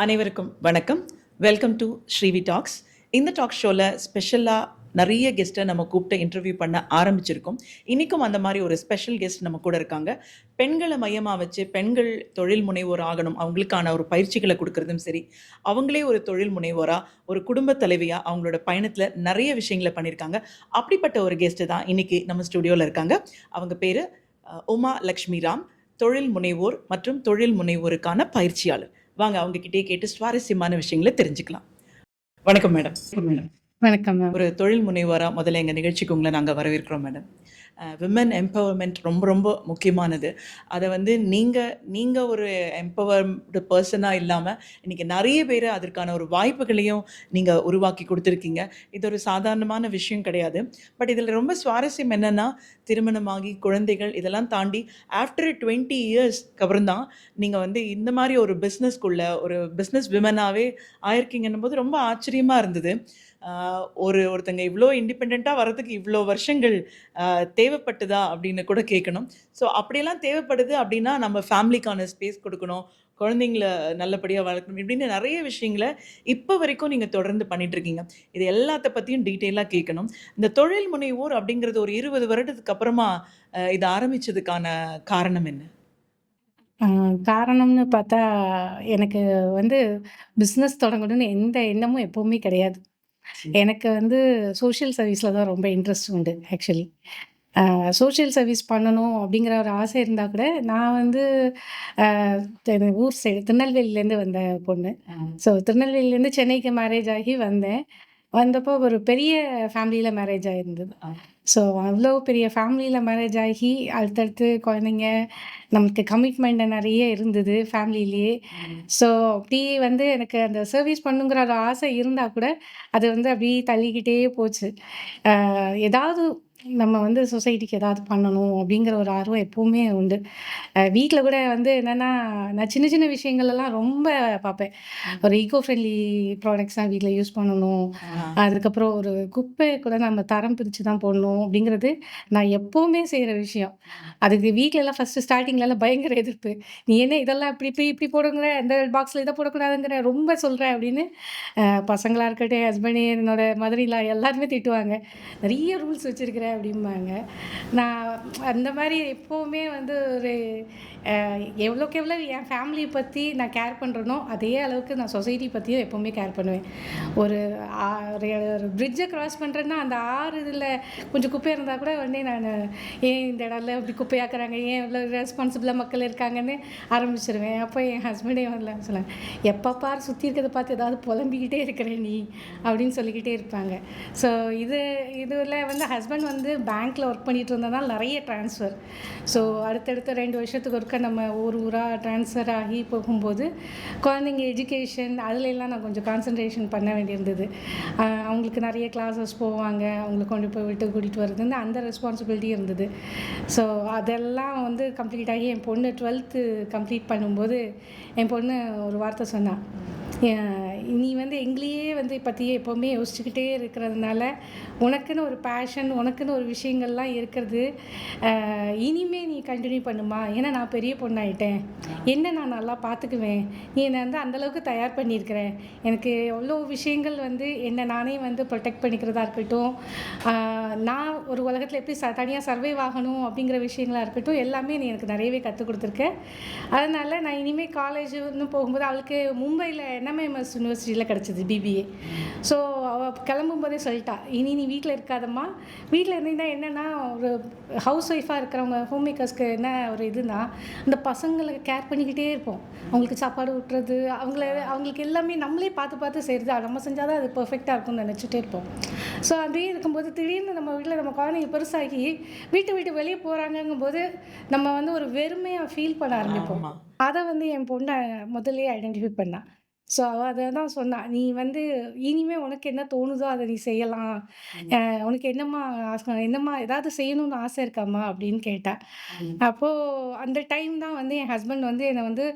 அனைவருக்கும் வணக்கம். Welcome to Srivi talks. இந்த டாக் ஷோவில் ஸ்பெஷலாக நிறைய கெஸ்ட்டை நம்ம கூப்பிட்டு இன்டர்வியூ பண்ண ஆரம்பிச்சிருக்கோம். இன்றைக்கும் அந்த மாதிரி ஒரு ஸ்பெஷல் கெஸ்ட் நம்ம கூட இருக்காங்க. பெண்களை மையமாக வச்சு பெண்கள் தொழில் முனைவோர் ஆகணும், அவங்களுக்கான ஒரு பயிற்சிகளை கொடுக்கறதும் சரி, அவங்களே ஒரு தொழில் முனைவோராக ஒரு குடும்ப தலைவியாக அவங்களோட பயணத்தில் நிறைய விஷயங்களை பண்ணியிருக்காங்க. அப்படிப்பட்ட ஒரு கெஸ்ட்டு தான் இன்றைக்கி நம்ம ஸ்டுடியோவில் இருக்காங்க. அவங்க பேர் உமா லக்ஷ்மி ராம், தொழில் முனைவோர் மற்றும் தொழில் முனைவோருக்கான பயிற்சியாளர். வாங்க அவங்க கிட்டே கேட்டு சுவாரஸ்யமான விஷயங்களை தெரிஞ்சுக்கலாம். வணக்கம் மேடம். வணக்கம் மேம். ஒரு தொழில் முனைவோரா முதல்ல எங்கள் நிகழ்ச்சிக்கு உங்களை நாங்கள் வரவேற்கிறோம் மேடம். விமன் எம்பவர்மெண்ட் ரொம்ப ரொம்ப முக்கியமானது. அதை வந்து நீங்கள் ஒரு எம்பவர்டு பர்சனாக இல்லாமல் இன்றைக்கி நிறைய பேர் அதற்கான ஒரு வாய்ப்புகளையும் நீங்கள் உருவாக்கி கொடுத்துருக்கீங்க. இது ஒரு சாதாரணமான விஷயம் கிடையாது. பட் இதில் ரொம்ப சுவாரஸ்யம் என்னென்னா, திருமணமாகி குழந்தைகள் இதெல்லாம் தாண்டி ஆஃப்டர் 20 இயர்ஸ்க்கு அப்புறம் தான் நீங்கள் வந்து இந்த மாதிரி ஒரு பிஸ்னஸ்க்குள்ளே ஒரு பிஸ்னஸ் விமனாகவே ஆயிருக்கீங்கன்னும் போது ரொம்ப ஆச்சரியமாக இருந்தது. ஒருத்தங்க இவ்வளோ இண்டிபெண்ட்டாக வர்றதுக்கு இவ்வளோ வருஷங்கள் தேவைப்பட்டுதா அப்படின்னு கூட கேட்கணும். ஸோ அப்படியெல்லாம் தேவைப்படுது அப்படின்னா நம்ம ஃபேமிலிக்கான ஸ்பேஸ் கொடுக்கணும், குழந்தைங்கள நல்லபடியாக வளர்க்கணும், இப்படின்னு நிறைய விஷயங்களை இப்போ வரைக்கும் நீங்கள் தொடர்ந்து பண்ணிகிட்ருக்கீங்க. இது எல்லாத்த பற்றியும் டீட்டெயிலாக கேட்கணும். இந்த தொழில் முனைவோர் அப்படிங்கிறது ஒரு 20 வருடத்துக்கு அப்புறமா இதை ஆரம்பித்ததுக்கான காரணம் என்ன? காரணம்னு பார்த்தா, எனக்கு வந்து பிஸ்னஸ் தொடங்கணும்னு எந்த எண்ணமும் எப்பவுமே கிடையாது. எனக்கு வந்து சோஷியல் சர்வீஸில் தான் ரொம்ப இன்ட்ரெஸ்ட் உண்டு ஆக்சுவலி. சோஷியல் சர்வீஸ் பண்ணணும் அப்படிங்கிற ஒரு ஆசை இருந்தால் கூட, நான் வந்து ஊர் சைடு திருநெல்வேலியிலேருந்து வந்த பொண்ணு. ஸோ திருநெல்வேலியிலேருந்து சென்னைக்கு மேரேஜ் ஆகி வந்தேன். வந்தப்போ ஒரு பெரிய ஃபேமிலியில் மேரேஜ் ஆகிருந்தது. ஸோ அவ்வளோ பெரிய ஃபேமிலியில் மேரேஜ் ஆகி அடுத்தடுத்து குழந்தைங்க, நமக்கு கமிட்மெண்ட் நிறைய இருந்தது ஃபேமிலியிலேயே. ஸோ அப்படி வந்து எனக்கு அந்த சர்வீஸ் பண்ணுங்கிற ஒரு ஆசை இருந்தால் கூட அது வந்து அப்படியே தள்ளிக்கிட்டே போச்சு. ஏதாவது நம்ம வந்து சொசைட்டிக்கு ஏதாவது பண்ணணும் அப்படிங்கிற ஒரு ஆர்வம் எப்போவுமே உண்டு. வீட்டில் கூட வந்து என்னென்னா, நான் சின்ன சின்ன விஷயங்கள்லாம் ரொம்ப பார்ப்பேன். ஒரு ஈகோ ஃப்ரெண்ட்லி ப்ராடக்ட்ஸ் தான் வீட்டில் யூஸ் பண்ணணும், அதுக்கப்புறம் ஒரு குப்பை கூட நம்ம தரம் பிரித்து தான் போடணும் அப்படிங்கிறது நான் எப்போவுமே செய்கிற விஷயம். அதுக்கு வீட்டிலலாம் ஃபஸ்ட்டு ஸ்டார்டிங்லலாம் பயங்கர எதிர்ப்பு. நீ என்ன இதெல்லாம் இப்படி இப்படி இப்படி போடுங்கிற, அந்த பாக்ஸில் இதை போடக்கூடாதுங்கிற ரொம்ப சொல்கிற அப்படின்னு பசங்களாக இருக்கட்டும், ஹஸ்பண்டு, என்னோட மதர்-இன்-லா எல்லாருமே திட்டுவாங்க. நிறைய ரூல்ஸ் வச்சுருக்கிற அப்படிம்பாங்க. நான் அந்த மாதிரி எப்போவுமே வந்து ஒரு எவ்வளோக்கு எவ்வளோ என் ஃபேமிலியை பற்றி நான் கேர் பண்ணுறேனோ அதே அளவுக்கு நான் சொசைட்டி பற்றியும் எப்போவுமே கேர் பண்ணுவேன். ஒரு ஒரு பிரிட்ஜை க்ராஸ் பண்ணுறேன்னா அந்த இதில் கொஞ்சம் குப்பை இருந்தால் கூட உடனே நான் ஏன் இந்த இடம்ல இப்படி குப்பையாக்குறாங்க, ஏன் இவ்வளோ ரெஸ்பான்சிபிளாக மக்கள் இருக்காங்கன்னு ஆரம்பிச்சிருவேன். அப்போ என் ஹஸ்பண்டே வரல சொல்லுவேன், எப்போ பார் சுற்றி இருக்கிறத பார்த்து ஏதாவது புலம்பிக்கிட்டே இருக்கிறேன் நீ அப்படின்னு சொல்லிக்கிட்டே இருப்பாங்க. ஸோ இதில் வந்து ஹஸ்பண்ட் வந்து பேங்க்கில் ஒர்க் பண்ணிகிட்டு இருந்ததுனால நிறைய ட்ரான்ஸ்ஃபர். ஸோ அடுத்தடுத்த 2 வருஷத்துக்கு ஒருக்க நம்ம ஊராக ட்ரான்ஸ்ஃபர் ஆகி போகும்போது குழந்தைங்க எஜுகேஷன் அதுலெல்லாம் நான் கொஞ்சம் கான்சன்ட்ரேஷன் பண்ண வேண்டியிருந்தது. அவங்களுக்கு நிறைய கிளாஸஸ் போவாங்க, அவங்களுக்கு கொண்டு போய் விட்டு கூட்டிகிட்டு வர்றது அந்த ரெஸ்பான்சிபிலிட்டி இருந்தது. ஸோ அதெல்லாம் வந்து கம்ப்ளீட் ஆகி என் பொண்ணு 12th கம்ப்ளீட் பண்ணும்போது என் பொண்ணு ஒரு வார்த்தை சொன்னான், நீ வந்து எங்களையே வந்து பற்றியே எப்போவுமே யோசிச்சுக்கிட்டே இருக்கிறதுனால உனக்குன்னு ஒரு பேஷன், உனக்குன்னு ஒரு விஷயங்கள்லாம் இருக்கிறது, இனிமே நீ கண்டினியூ பண்ணுமா, ஏன்னா நான் பெரிய பொண்ணாயிட்டேன், என்ன நான் நல்லா பார்த்துக்குவேன், நீ என்னை வந்து அந்தளவுக்கு தயார் பண்ணியிருக்கிறேன், எனக்கு எவ்வளோ விஷயங்கள் வந்து என்னை நானே வந்து ப்ரொடெக்ட் பண்ணிக்கிறதா இருக்கட்டும், நான் ஒரு உலகத்தில் எப்படி தனியாக சர்வைவ் ஆகணும் அப்படிங்கிற விஷயங்களாக இருக்கட்டும், எல்லாமே நீ எனக்கு நிறையவே கற்றுக் கொடுத்துருக்க. அதனால் நான் இனிமேல் காலேஜுன்னு போகும்போது அவளுக்கு மும்பையில் NMMS யூனிவர்சிட்டியில் கிடச்சிது BBA. ஸோ அவள் கிளம்பும்போதே சொல்லிட்டா, இனி நீ வீட்டில் இருக்காதம்மா, வீட்டில் இருந்தீங்கன்னா என்னென்னா ஒரு ஹவுஸ் ஒய்ஃபாக இருக்கிறவங்க ஹோம் மேக்கர்ஸ்க்கு என்ன ஒரு இதுனா, அந்த பசங்களை கேர் பண்ணிக்கிட்டே இருப்போம். அவங்களுக்கு சாப்பாடு ஊட்டுறது, அவங்களுக்கு எல்லாமே நம்மளே பார்த்து பார்த்து செய்கிறது, நம்ம செஞ்சால் தான் அது பெர்ஃபெக்டாக இருக்கும்னு நினச்சிட்டே இருப்போம். ஸோ அப்படியே இருக்கும்போது திடீர்னு நம்ம வீட்டில் நம்ம குழந்தைங்க பெருசாகி வீட்டை விட்டு வெளியே போகிறாங்கங்கும்போது நம்ம வந்து ஒரு வெறுமையாக ஃபீல் பண்ண ஆரம்பிப்போம். அதை வந்து என் பொண்ணை முதல்லயே ஐடென்டிஃபை பண்ணா. ஸோ அவள் அதை தான் சொன்னா, நீ வந்து இனிமேல் உனக்கு என்ன தோணுதோ அதை நீ செய்யலாம், உனக்கு என்னம்மா ஏதாவது செய்யணும்னு ஆசை இருக்காம்மா அப்படின்னு கேட்டா. அப்போது அந்த டைம் தான் வந்து என் ஹஸ்பண்ட் வந்து என்னை வந்து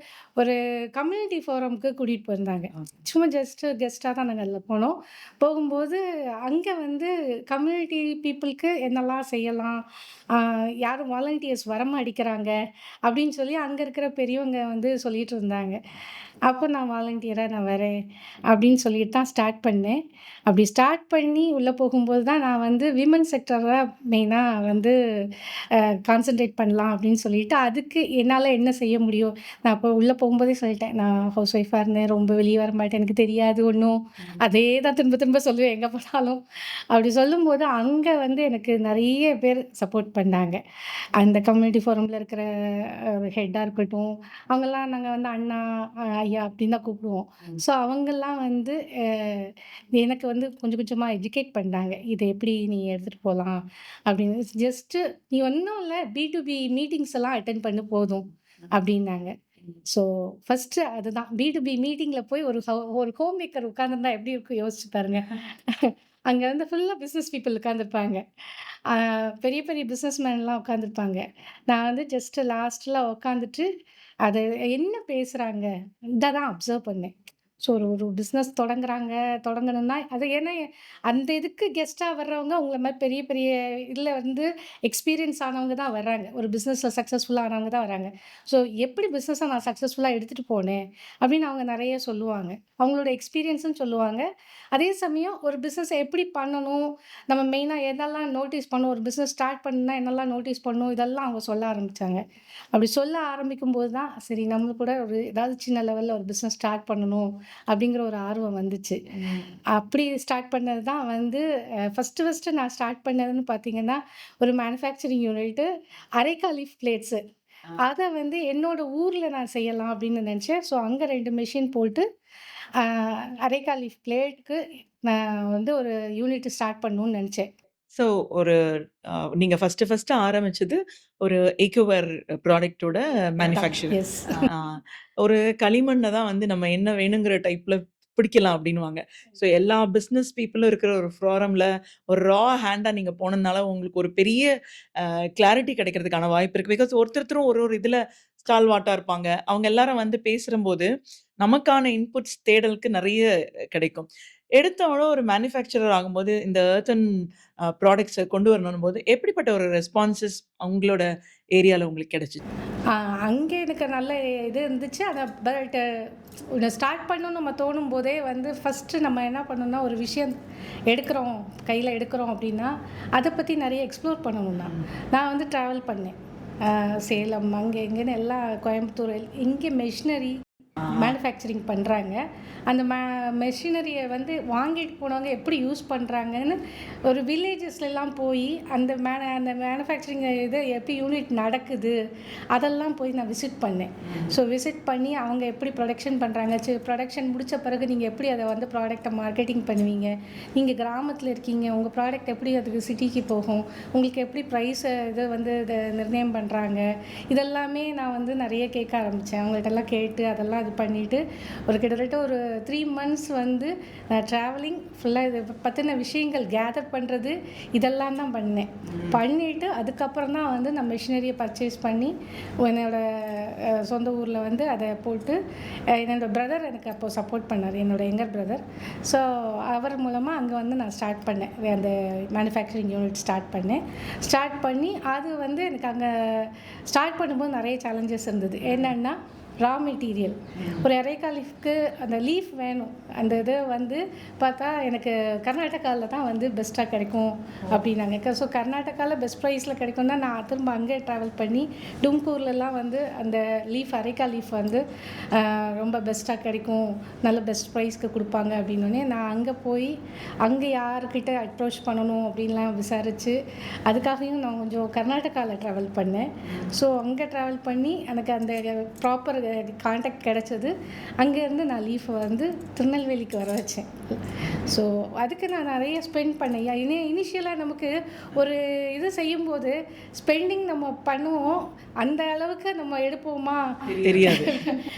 ஒரு கம்யூனிட்டி ஃபோரம்க்கு கூட்டிகிட்டு போயிருந்தாங்க. சும்மா கெஸ்ட்டாக தான் நாங்கள் அதில் போனோம். போகும்போது அங்கே வந்து கம்யூனிட்டி பீப்புளுக்கு என்னெல்லாம் செய்யலாம், யாரும் வாலண்டியர்ஸ் வரமாட்டேங்கிறாங்க அப்படின்னு சொல்லி அங்கே இருக்கிற பெரியவங்க வந்து சொல்லிகிட்டு இருந்தாங்க. அப்போ நான் வாலண்டியராக நான் வரேன் அப்படின்னு சொல்லிட்டு தான் ஸ்டார்ட் பண்ணேன். அப்படி ஸ்டார்ட் பண்ணி உள்ள போகும்போது தான் நான் வந்து விமன் செக்டர மெயினா வந்து கான்சன்ட்ரேட் பண்ணலாம் அப்படின்னு சொல்லிட்டு, அதுக்கு என்னால என்ன செய்ய முடியும்? நான் அப்போ உள்ள போகும்போதே சொல்லிட்டேன். நான் ஹவுஸ் ஒய்ஃபா இருந்தேன். ரொம்ப வெளிய வரமாட்டேன். எனக்கு தெரியாது ஒண்ணும். அதே தான் திரும்ப திரும்ப சொல்லுவேன் எங்க போனாலும். அப்படி சொல்லும்போது அங்க வந்து எனக்கு நெறைய பேர் சப்போர்ட் பண்ணாங்க. அந்த கம்யூனிட்டி ஃபோரம்ல இருக்கிற ஹெட்டா இருக்கட்டும், அவங்கலாம் நாங்க வந்து அண்ணா, ஐயா அப்படின்னு தான் கூப்பிடுவோம். ஸோ அவங்கலாம் வந்து அ எனக்கு வந்து கொஞ்சம் கொஞ்சமா எஜுகேட் பண்ணாங்க. "இத எப்படி நீ எடுத்துட்டு போலாம்?" அப்படின்னு. "ஜஸ்ட்டு நீ ஒண்ணும் இல்ல பி2பி மீட்டிங்ஸ் எல்லாம் அட்டெண்ட் பண்ணு போதும்." அப்படின்னாங்க. ஸோ ஃபர்ஸ்ட்டு அதுதான். பி2பி மீட்டிங்ல போய் ஒரு ஹோம் மேக்கர் உட்கார்ந்திருந்தா எப்படி இருக்கும் யோசிச்சு பாருங்க. அங்க வந்து ஃபுல்லா பிசினஸ் பீப்பிள் உட்கார்ந்திருப்பாங்க. அ பெரிய பெரிய பிசினஸ் மேன்லாம் உட்கார்ந்திருப்பாங்க. நான் வந்து ஜஸ்ட் லாஸ்ட்ல உட்காந்துட்டு, அது என்ன பேசுறாங்க? இத தான் அப்சர்வ் பண்ணேன். ஸோ ஒரு ஒரு பிசினஸ் தொடங்கணும்னா அது ஏன்னா அந்த இதுக்கு கெஸ்ட்டா வர்றவங்க உங்கள மாரி பெரிய பெரிய இதுல வந்து எக்ஸ்பீரியன்ஸ் ஆனவங்க தான் வர்றாங்க. ஒரு பிசினஸ்ல சக்சஸ்ஃபுல்லா ஆனவங்க தான் வர்றாங்க. ஸோ எப்படி பிசினஸ நான் சக்சஸ்ஃபுல்லா எடுத்துட்டு போனேன், அப்படின்னு அவங்க நெறைய சொல்லுவாங்க. அவங்களோட எக்ஸ்பீரியன்ஸும் சொல்லுவாங்க. அதே சமயம் ஒரு பிசினஸ எப்படி பண்ணணும், நம்ம மெயினா எதெல்லாம் நோட்டீஸ் பண்ணணும், ஒரு பிசினஸ் ஸ்டார்ட் பண்ணணும்னா என்னெல்லாம் நோட்டீஸ் பண்ணணும், இதெல்லாம் அவங்க சொல்ல ஆரம்பிச்சாங்க. அப்படி சொல்ல ஆரம்பிக்கும்போது தான், சரி நம்மளும் கூட ஒரு ஏதாவது சின்ன லெவல்ல ஒரு பிசினஸ் ஸ்டார்ட் பண்ணணும், அப்படிங்கிற ஒரு ஆர்வம் வந்துச்சு. அப்படி ஸ்டார்ட் பண்ணது தான் வந்து ஃபர்ஸ்ட்டு நான் ஸ்டார்ட் பண்ணதுன்னு பார்த்தீங்கன்னா, ஒரு மேனுஃபேக்சரிங் யூனிட்டு அரைக்கா லீஃப் பிளேட்ஸு. அத வந்து என்னோட ஊர்ல நான் செய்யலாம் அப்படின்னு நெனச்சேன். ஸோ அங்க 2 மெஷின் போட்டு, அ அரைக்கா லீஃப் பிளேட்க்கு நான் வந்து ஒரு யூனிட் ஸ்டார்ட் பண்ணணும்னு நெனச்சேன். ஸோ ஒரு நீங்க ஃபர்ஸ்ட்டு ஆரம்பிச்சது ஒரு எக்கோவேர் ப்ராடக்ட்டோட தான். மேனுஃபேக்சர். எஸ். ஆ ஒரு களிமண்ண தான் வந்து நம்ம என்ன வேணுங்கிற டைப்ல பிடிக்கலாம் அப்டின்னுவாங்க. ஸோ எல்லா பிசினஸ் பீப்பிளும் இருக்கிற ஒரு ஃபோரம்ல ஒரு ஹேண்டா நீங்க போனதுனால உங்களுக்கு ஒரு பெரிய கிளாரிட்டி கிடைக்கிறதுக்கான வாய்ப்பு இருக்கு. பிகாஸ் ஒருத்தரும் ஒரு ஒரு இதுல ஸ்டால்வார்ட்டா இருப்பாங்க. அவங்க எல்லாரும் வந்து பேசுறம்போது, நமக்கான இன்புட்ஸ் தேடலுக்கு நெறைய கிடைக்கும். எடுத்தோன ஒரு மேனுஃபேக்சரர் ஆகும்போது, இந்த எர்த்தன் ப்ராடக்ட்ஸ கொண்டு வரணும்போது, எப்படிப்பட்ட ஒரு ரெஸ்பான்ஸஸ் உங்களோட ஏரியால உங்களுக்கு கிடைச்சுச்சு? ஆ அங்க எனக்கு நல்ல இது இருந்துச்சு. ஆனா பட் ஒண்ணு ஸ்டார்ட் பண்ணணும்னு நம்ம தோணும்போதே வந்து ஃபர்ஸ்ட்டு நம்ம என்ன பண்ணணும்னா, ஒரு விஷயம் எடுக்கிறோம், கையில எடுக்கிறோம் அப்படின்னா, அத பத்தி நெறைய எக்ஸ்ப்ளோர் பண்ணணும் தான். நான் வந்து ட்ராவல் பண்ணேன். சேலம் அங்க இங்கன்னு எல்லா கோயம்புத்தூர் இங்க மெஷினரி மேனுஃபேக்சரிங் பண்றாங்க. அந்த மெஷினரிய வந்து வாங்கிட்டு போனவங்க எப்படி யூஸ் பண்றாங்கன்னு ஒரு வில்லேஜஸ்லலாம் போயி அந்த மேனுஃபேக்சரிங் இது எப்படி யூனிட் நடக்குது, அதெல்லாம் போய் நான் விசிட் பண்ணேன். ஸோ விசிட் பண்ணி அவங்க எப்படி ப்ரொடக்ஷன் பண்றாங்க, ப்ரொடக்ஷன் முடிச்ச பிறகு நீங்க எப்படி அத வந்து ப்ராடக்ட்ட மார்க்கெட்டிங் பண்ணுவீங்க? நீங்க கிராமத்துல இருக்கீங்க, உங்க ப்ராடக்ட் எப்படி அதுக்கு சிட்டிக்கு போகும்? உங்களுக்கு எப்படி பிரைஸ இத வந்து நிர்ணயம் பண்றாங்க? இதெல்லாமே நான் வந்து நெறைய கேட்க ஆரம்பிச்சேன். அவங்கள்ட்டலாம் கேட்டு அதெல்லாம் இது பண்ணிட்டு, ஒரு கிட்டத்தட்ட ஒரு 3 மந்த்ஸ் வந்து ட்ராவலிங் ஃபுல்லா இத பத்தின விஷயங்கள் கேதர் பண்றது, இதெல்லாம் தான் பண்ணேன். பண்ணிட்டு அதுக்கப்புறம் தான் வந்து நான் மெஷினரிய பர்ச்சேஸ் பண்ணி, என்னோட சொந்த ஊர்ல வந்து அத போட்டு, என்னோட பிரதர் எனக்கு அப்போ சப்போர்ட் பண்ணாரு. என்னோட யங்கர் பிரதர். ஸோ அவர் மூலமா அங்க வந்து நான் ஸ்டார்ட் பண்ணேன். அந்த மேனுஃபேக்சரிங் யூனிட் ஸ்டார்ட் பண்ணேன். ஸ்டார்ட் பண்ணி அது வந்து எனக்கு அங்க ஸ்டார்ட் பண்ணும்போது நெறைய சேலஞ்சஸ் இருந்தது. என்னன்னா ரா மெட்டீரியல். ஒரு எரேகா லீஃப்க்கு அந்த லீஃப் வேணும். அந்த இது வந்து பார்த்தா எனக்கு கர்நாடகால தான் வந்து பெஸ்ட்டா கிடைக்கும் அப்டின்னாங்க. ஸோ கர்நாடகால பெஸ்ட் ப்ரைஸில் கிடைக்கும்னா நான் திரும்ப அங்கே ட்ராவல் பண்ணி டும்கூர்லலாம் வந்து அந்த அரேகா லீஃப் வந்து ரொம்ப பெஸ்ட்டா கிடைக்கும். நல்ல பெஸ்ட் ப்ரைஸ்க்கு குடுப்பாங்க அப்டின்னோனே, நான் அங்கே போய் அங்கே யார்கிட்ட அப்ரோச் பண்ணணும் அப்டின்லாம் விசாரிச்சு, அதுக்காகவும் நான் கொஞ்சம் கர்நாடகால ட்ராவல் பண்ணேன். ஸோ அங்கே ட்ராவல் பண்ணி எனக்கு அந்த ப்ராப்பர் கான்டாக்ட் கிடைச்சது. அங்கேருந்து நான் லீஃபை வந்து திருநெல்வேலிக்கு வர வச்சேன். ஸோ அதுக்கு நான் நிறைய ஸ்பெண்ட் பண்ணேன். இனிஷியலாக நமக்கு ஒரு இது செய்யும்போது ஸ்பெண்டிங் நம்ம பண்ணுவோம். அந்த அளவுக்கு நம்ம எடுப்போமா, தெரியாது.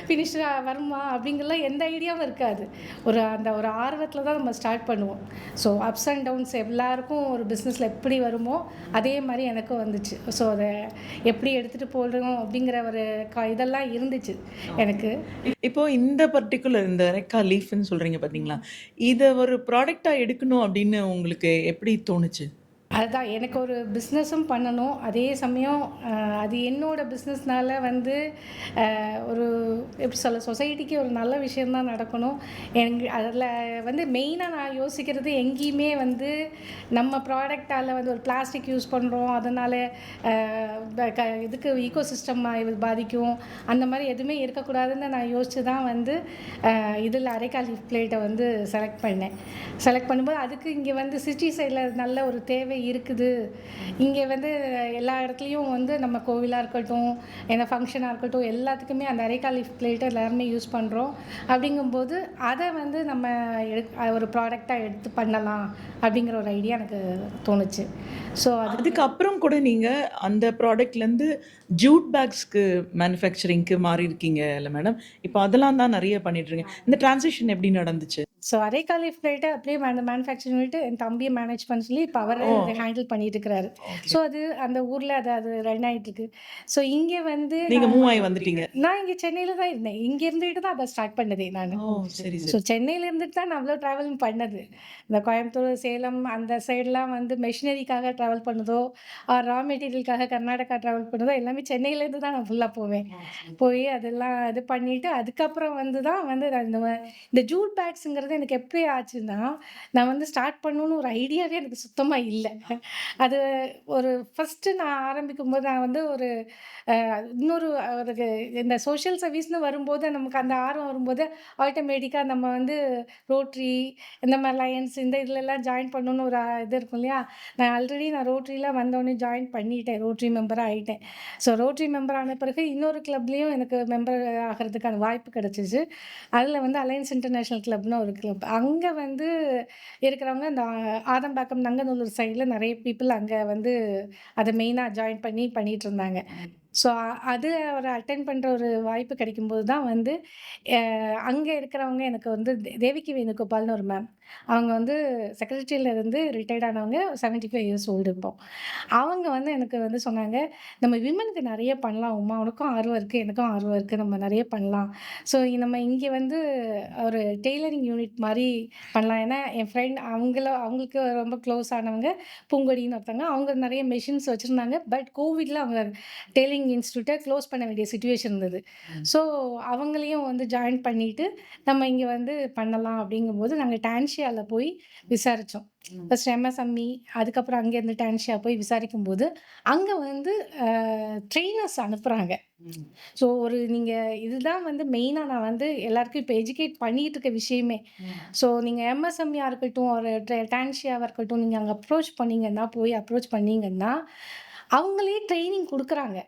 ஃபினிஷ்டாக வருமா அப்படிங்கலாம் எந்த ஐடியாவும் இருக்காது. ஒரு ஆர்வத்தில் தான் நம்ம ஸ்டார்ட் பண்ணுவோம். ஸோ அப்ஸ் அண்ட் டவுன்ஸ் எல்லாருக்கும் ஒரு பிஸ்னஸில் எப்படி வருமோ அதே மாதிரி எனக்கும் வந்துச்சு. ஸோ அதை எப்படி எடுத்துகிட்டு போகிறோம் அப்படிங்கிற ஒரு இதெல்லாம் இருந்துச்சு எனக்கு. இப்போ இந்த பர்ட்டிகுலர் இந்த ரெக்கா லீஃப்ன்னு சொல்றீங்க பார்த்தீங்களா? இத ஒரு ப்ராடக்ட்டா எடுக்கணும் அப்படின்னு உங்களுக்கு எப்படி தோணுச்சு? அதுதான் எனக்கு ஒரு பிஸ்னஸும் பண்ணணும். அதே சமயம் அது என்னோட பிஸ்னஸ்னால வந்து ஒரு எப்படி சொல்ல சொசைட்டிக்கு ஒரு நல்ல விஷயம் தான் நடக்கணும். அதில வந்து மெயினா நான் யோசிக்கிறது எங்கேயுமே வந்து நம்ம ப்ராடக்ட்டால வந்து ஒரு பிளாஸ்டிக் யூஸ் பண்ணுறோம். அதனால இதுக்கு ஈகோசிஸ்டம் இது பாதிக்கும். அந்த மாரி எதுவுமே இருக்கக்கூடாதுன்னு நான் யோசிச்சு தான் வந்து இதில அரைக்கா லீஃப் பிளேட்ட வந்து செலக்ட் பண்ணேன். செலக்ட் பண்ணும்போது அதுக்கு இங்கே வந்து சிட்டி சைடில நல்ல ஒரு தேவை இருக்குது. இங்கே வந்து எல்லா இடத்துலயும் வந்து நம்ம கோவிலா இருக்கட்டும், எந்த ஃபங்ஷனா இருக்கட்டும், எல்லாத்துக்குமே அந்த அரைக்கா லீஃப் பிளேட்ட எல்லாருமே யூஸ் பண்றோம். அப்படிங்கும்போது அத வந்து நம்ம ஒரு ப்ராடக்ட்டா எடுத்து பண்ணலாம் அப்படிங்கிற ஒரு ஐடியா எனக்கு தோணுச்சு. ஸோ அதுக்கப்புறம் கூட நீங்க அந்த ப்ராடக்ட்லேருந்து ஜூட் பேக்ஸ்க்கு மேனுஃபேக்சரிங்க்கு மாறியிருக்கீங்கல்ல மேடம்? இப்போ அதெல்லாம் தான் நெறைய பண்ணிட்டுருக்கீங்க. இந்த ட்ரான்சிஷன் எப்படி நடந்துச்சு? ஸோ அரைக்கா லீஃப் பிளேட்ட அப்படியே மேனுஃபேக்சரிங் பண்ணிட்டு என் தம்பிய மேனேஜ் பண்ண சொல்லி இப்போ அவரு ஓ! இத ஹேண்டில் பண்ணிட்டு இருக்கிறாரு. ஓகே. ஸோ அது அந்த ஊர்ல அது ரன் ஆயிட்டுருக்கு. ஸோ இங்க வந்து நீங்க மூவ் ஆயி வந்துட்டீங்க. நான் இங்க சென்னையில தான் இருந்தேன். இங்க இருந்துட்டு தான் அத ஸ்டார்ட் பண்ணதே நானு. ஓ! சரி, ஸோ சரி. சென்னையில இருந்துட்டு தான் நான் அவ்வளோ ட்ராவலும் பண்ணது. இந்த கோயம்புத்தூர், சேலம் அந்த சைடுலாம் வந்து மெஷினரிக்காக ட்ராவல் பண்ணதோ, ரா மெட்டீரியலுக்காக கர்நாடகா ட்ராவல் பண்ணதோ எல்லாமே சென்னையிலேருந்து தான் நான் ஃபுல்லா போவேன். போய் அதெல்லாம் இது பண்ணிட்டு, அதுக்கப்புறம் வந்து தான் வந்து நான் இந்த ஜூட் பேக்ஸுங்கிறது எனக்கு எப்படி ஆச்சுன்னா, நான் வந்து ஸ்டார்ட் பண்ணணும்னு ஒரு ஐடியாவே எனக்கு சுத்தமா இல்ல. அது ஒரு ஃபர்ஸ்ட்டு நான் ஆரம்பிக்கும்போது நான் வந்து ஒரு இன்னொரு ஒரு இந்த சோஷியல் சர்வீஸ்ன்னு வரும்போது, நமக்கு அந்த ஆர்வம் வரும்போது, ஆட்டோமேட்டிக்கா நம்ம வந்து ரோட்டரி இந்த மாரி லயன்ஸ் இந்த இதுலலாம் ஜாயின் பண்ணணும்னு ஒரு இது இருக்கும் இல்லையா? நான் ரோட்டரிலாம் வந்தோனே ஜாயின் பண்ணிட்டேன். ரோட்டரி மெம்பரா ஆயிட்டேன். ஸோ ரோட்டரி மெம்பர் ஆன பிறகு இன்னொரு கிளப்லயும் எனக்கு மெம்பர் ஆகுறதுக்கான வாய்ப்பு கிடைச்சுச்சு. அதில வந்து அலையன்ஸ் இன்டர்நேஷனல் கிளப்னு ஒரு கிளப். அங்க வந்து இருக்கிறவங்க இந்த ஆதம்பாக்கம், நங்கநல்லூர் சைட்ல நெறைய பீப்பிள் அங்க வந்து அத மெயினா ஜாயின் பண்ணி பண்ணிட்டுருந்தாங்க. ஸோ அது ஒரு அட்டெண்ட் பண்ற ஒரு வாய்ப்பு கிடைக்கும்போது தான் வந்து, அ அங்க இருக்கிறவங்க எனக்கு வந்து தேவிகி வேணுகோபால்னு ஒரு மேம். அவங்க வந்து செக்ரட்டரியில இருந்து ரிட்டயர்ட் ஆனவங்க. 75 இயர்ஸ் ஓல்டு இப்போ. அவங்க வந்து எனக்கு வந்து சொன்னாங்க, "நம்ம விமென்க்கு நெறைய பண்ணலாம் உமா. உனக்கும் ஆர்வம் இருக்கு, எனக்கும் ஆர்வம் இருக்கு. நம்ம நெறைய பண்ணலாம். ஸோ நம்ம இங்க வந்து ஒரு டெய்லரிங் யூனிட் மாரி பண்ணலாம்." ஏன்னா என் ஃப்ரெண்ட் அவங்களுக்கு ரொம்ப க்ளோஸ் ஆனவங்க பூங்கொடின்னு ஒருத்தவங்க. அவங்க நெறைய மெஷின்ஸ் வச்சிருந்தாங்க. பட் கோவிட்ல அவங்க டெய்லரிங் இன்ஸ்டிடியூட்ட க்ளோஸ் பண்ண வேண்டிய சிச்சுவேஷன் இருந்தது. ஸோ அவங்களையும் வந்து ஜாயின் பண்ணிட்டு, நம்ம இங்க வந்து பண்ணலாம் அப்படிங்கும்போது, நாங்க டான்ஷியால போய் விசாரிச்சோம். ஃபர்ஸ்ட் எம்எஸ்எம்இ அதுக்கப்புறம் அங்கேருந்து டான்ஷியா போய் விசாரிக்கும்போது, அங்க வந்து அ ட்ரெய்னர்ஸ் அனுப்புறாங்க. ஸோ நீங்க இதுதான் வந்து மெயினா நான் வந்து எல்லாருக்கும் இப்ப எஜுகேட் பண்ணிட்டு இருக்க விஷயமே. ஸோ நீங்க எம்எஸ்எம்இயா இருக்கட்டும், ஒரு டான்ஷியாவா இருக்கட்டும், நீங்க அங்க அப்ரோச் பண்ணீங்கன்னா, அவங்களே ட்ரெய்னிங் குடுக்குறாங்க.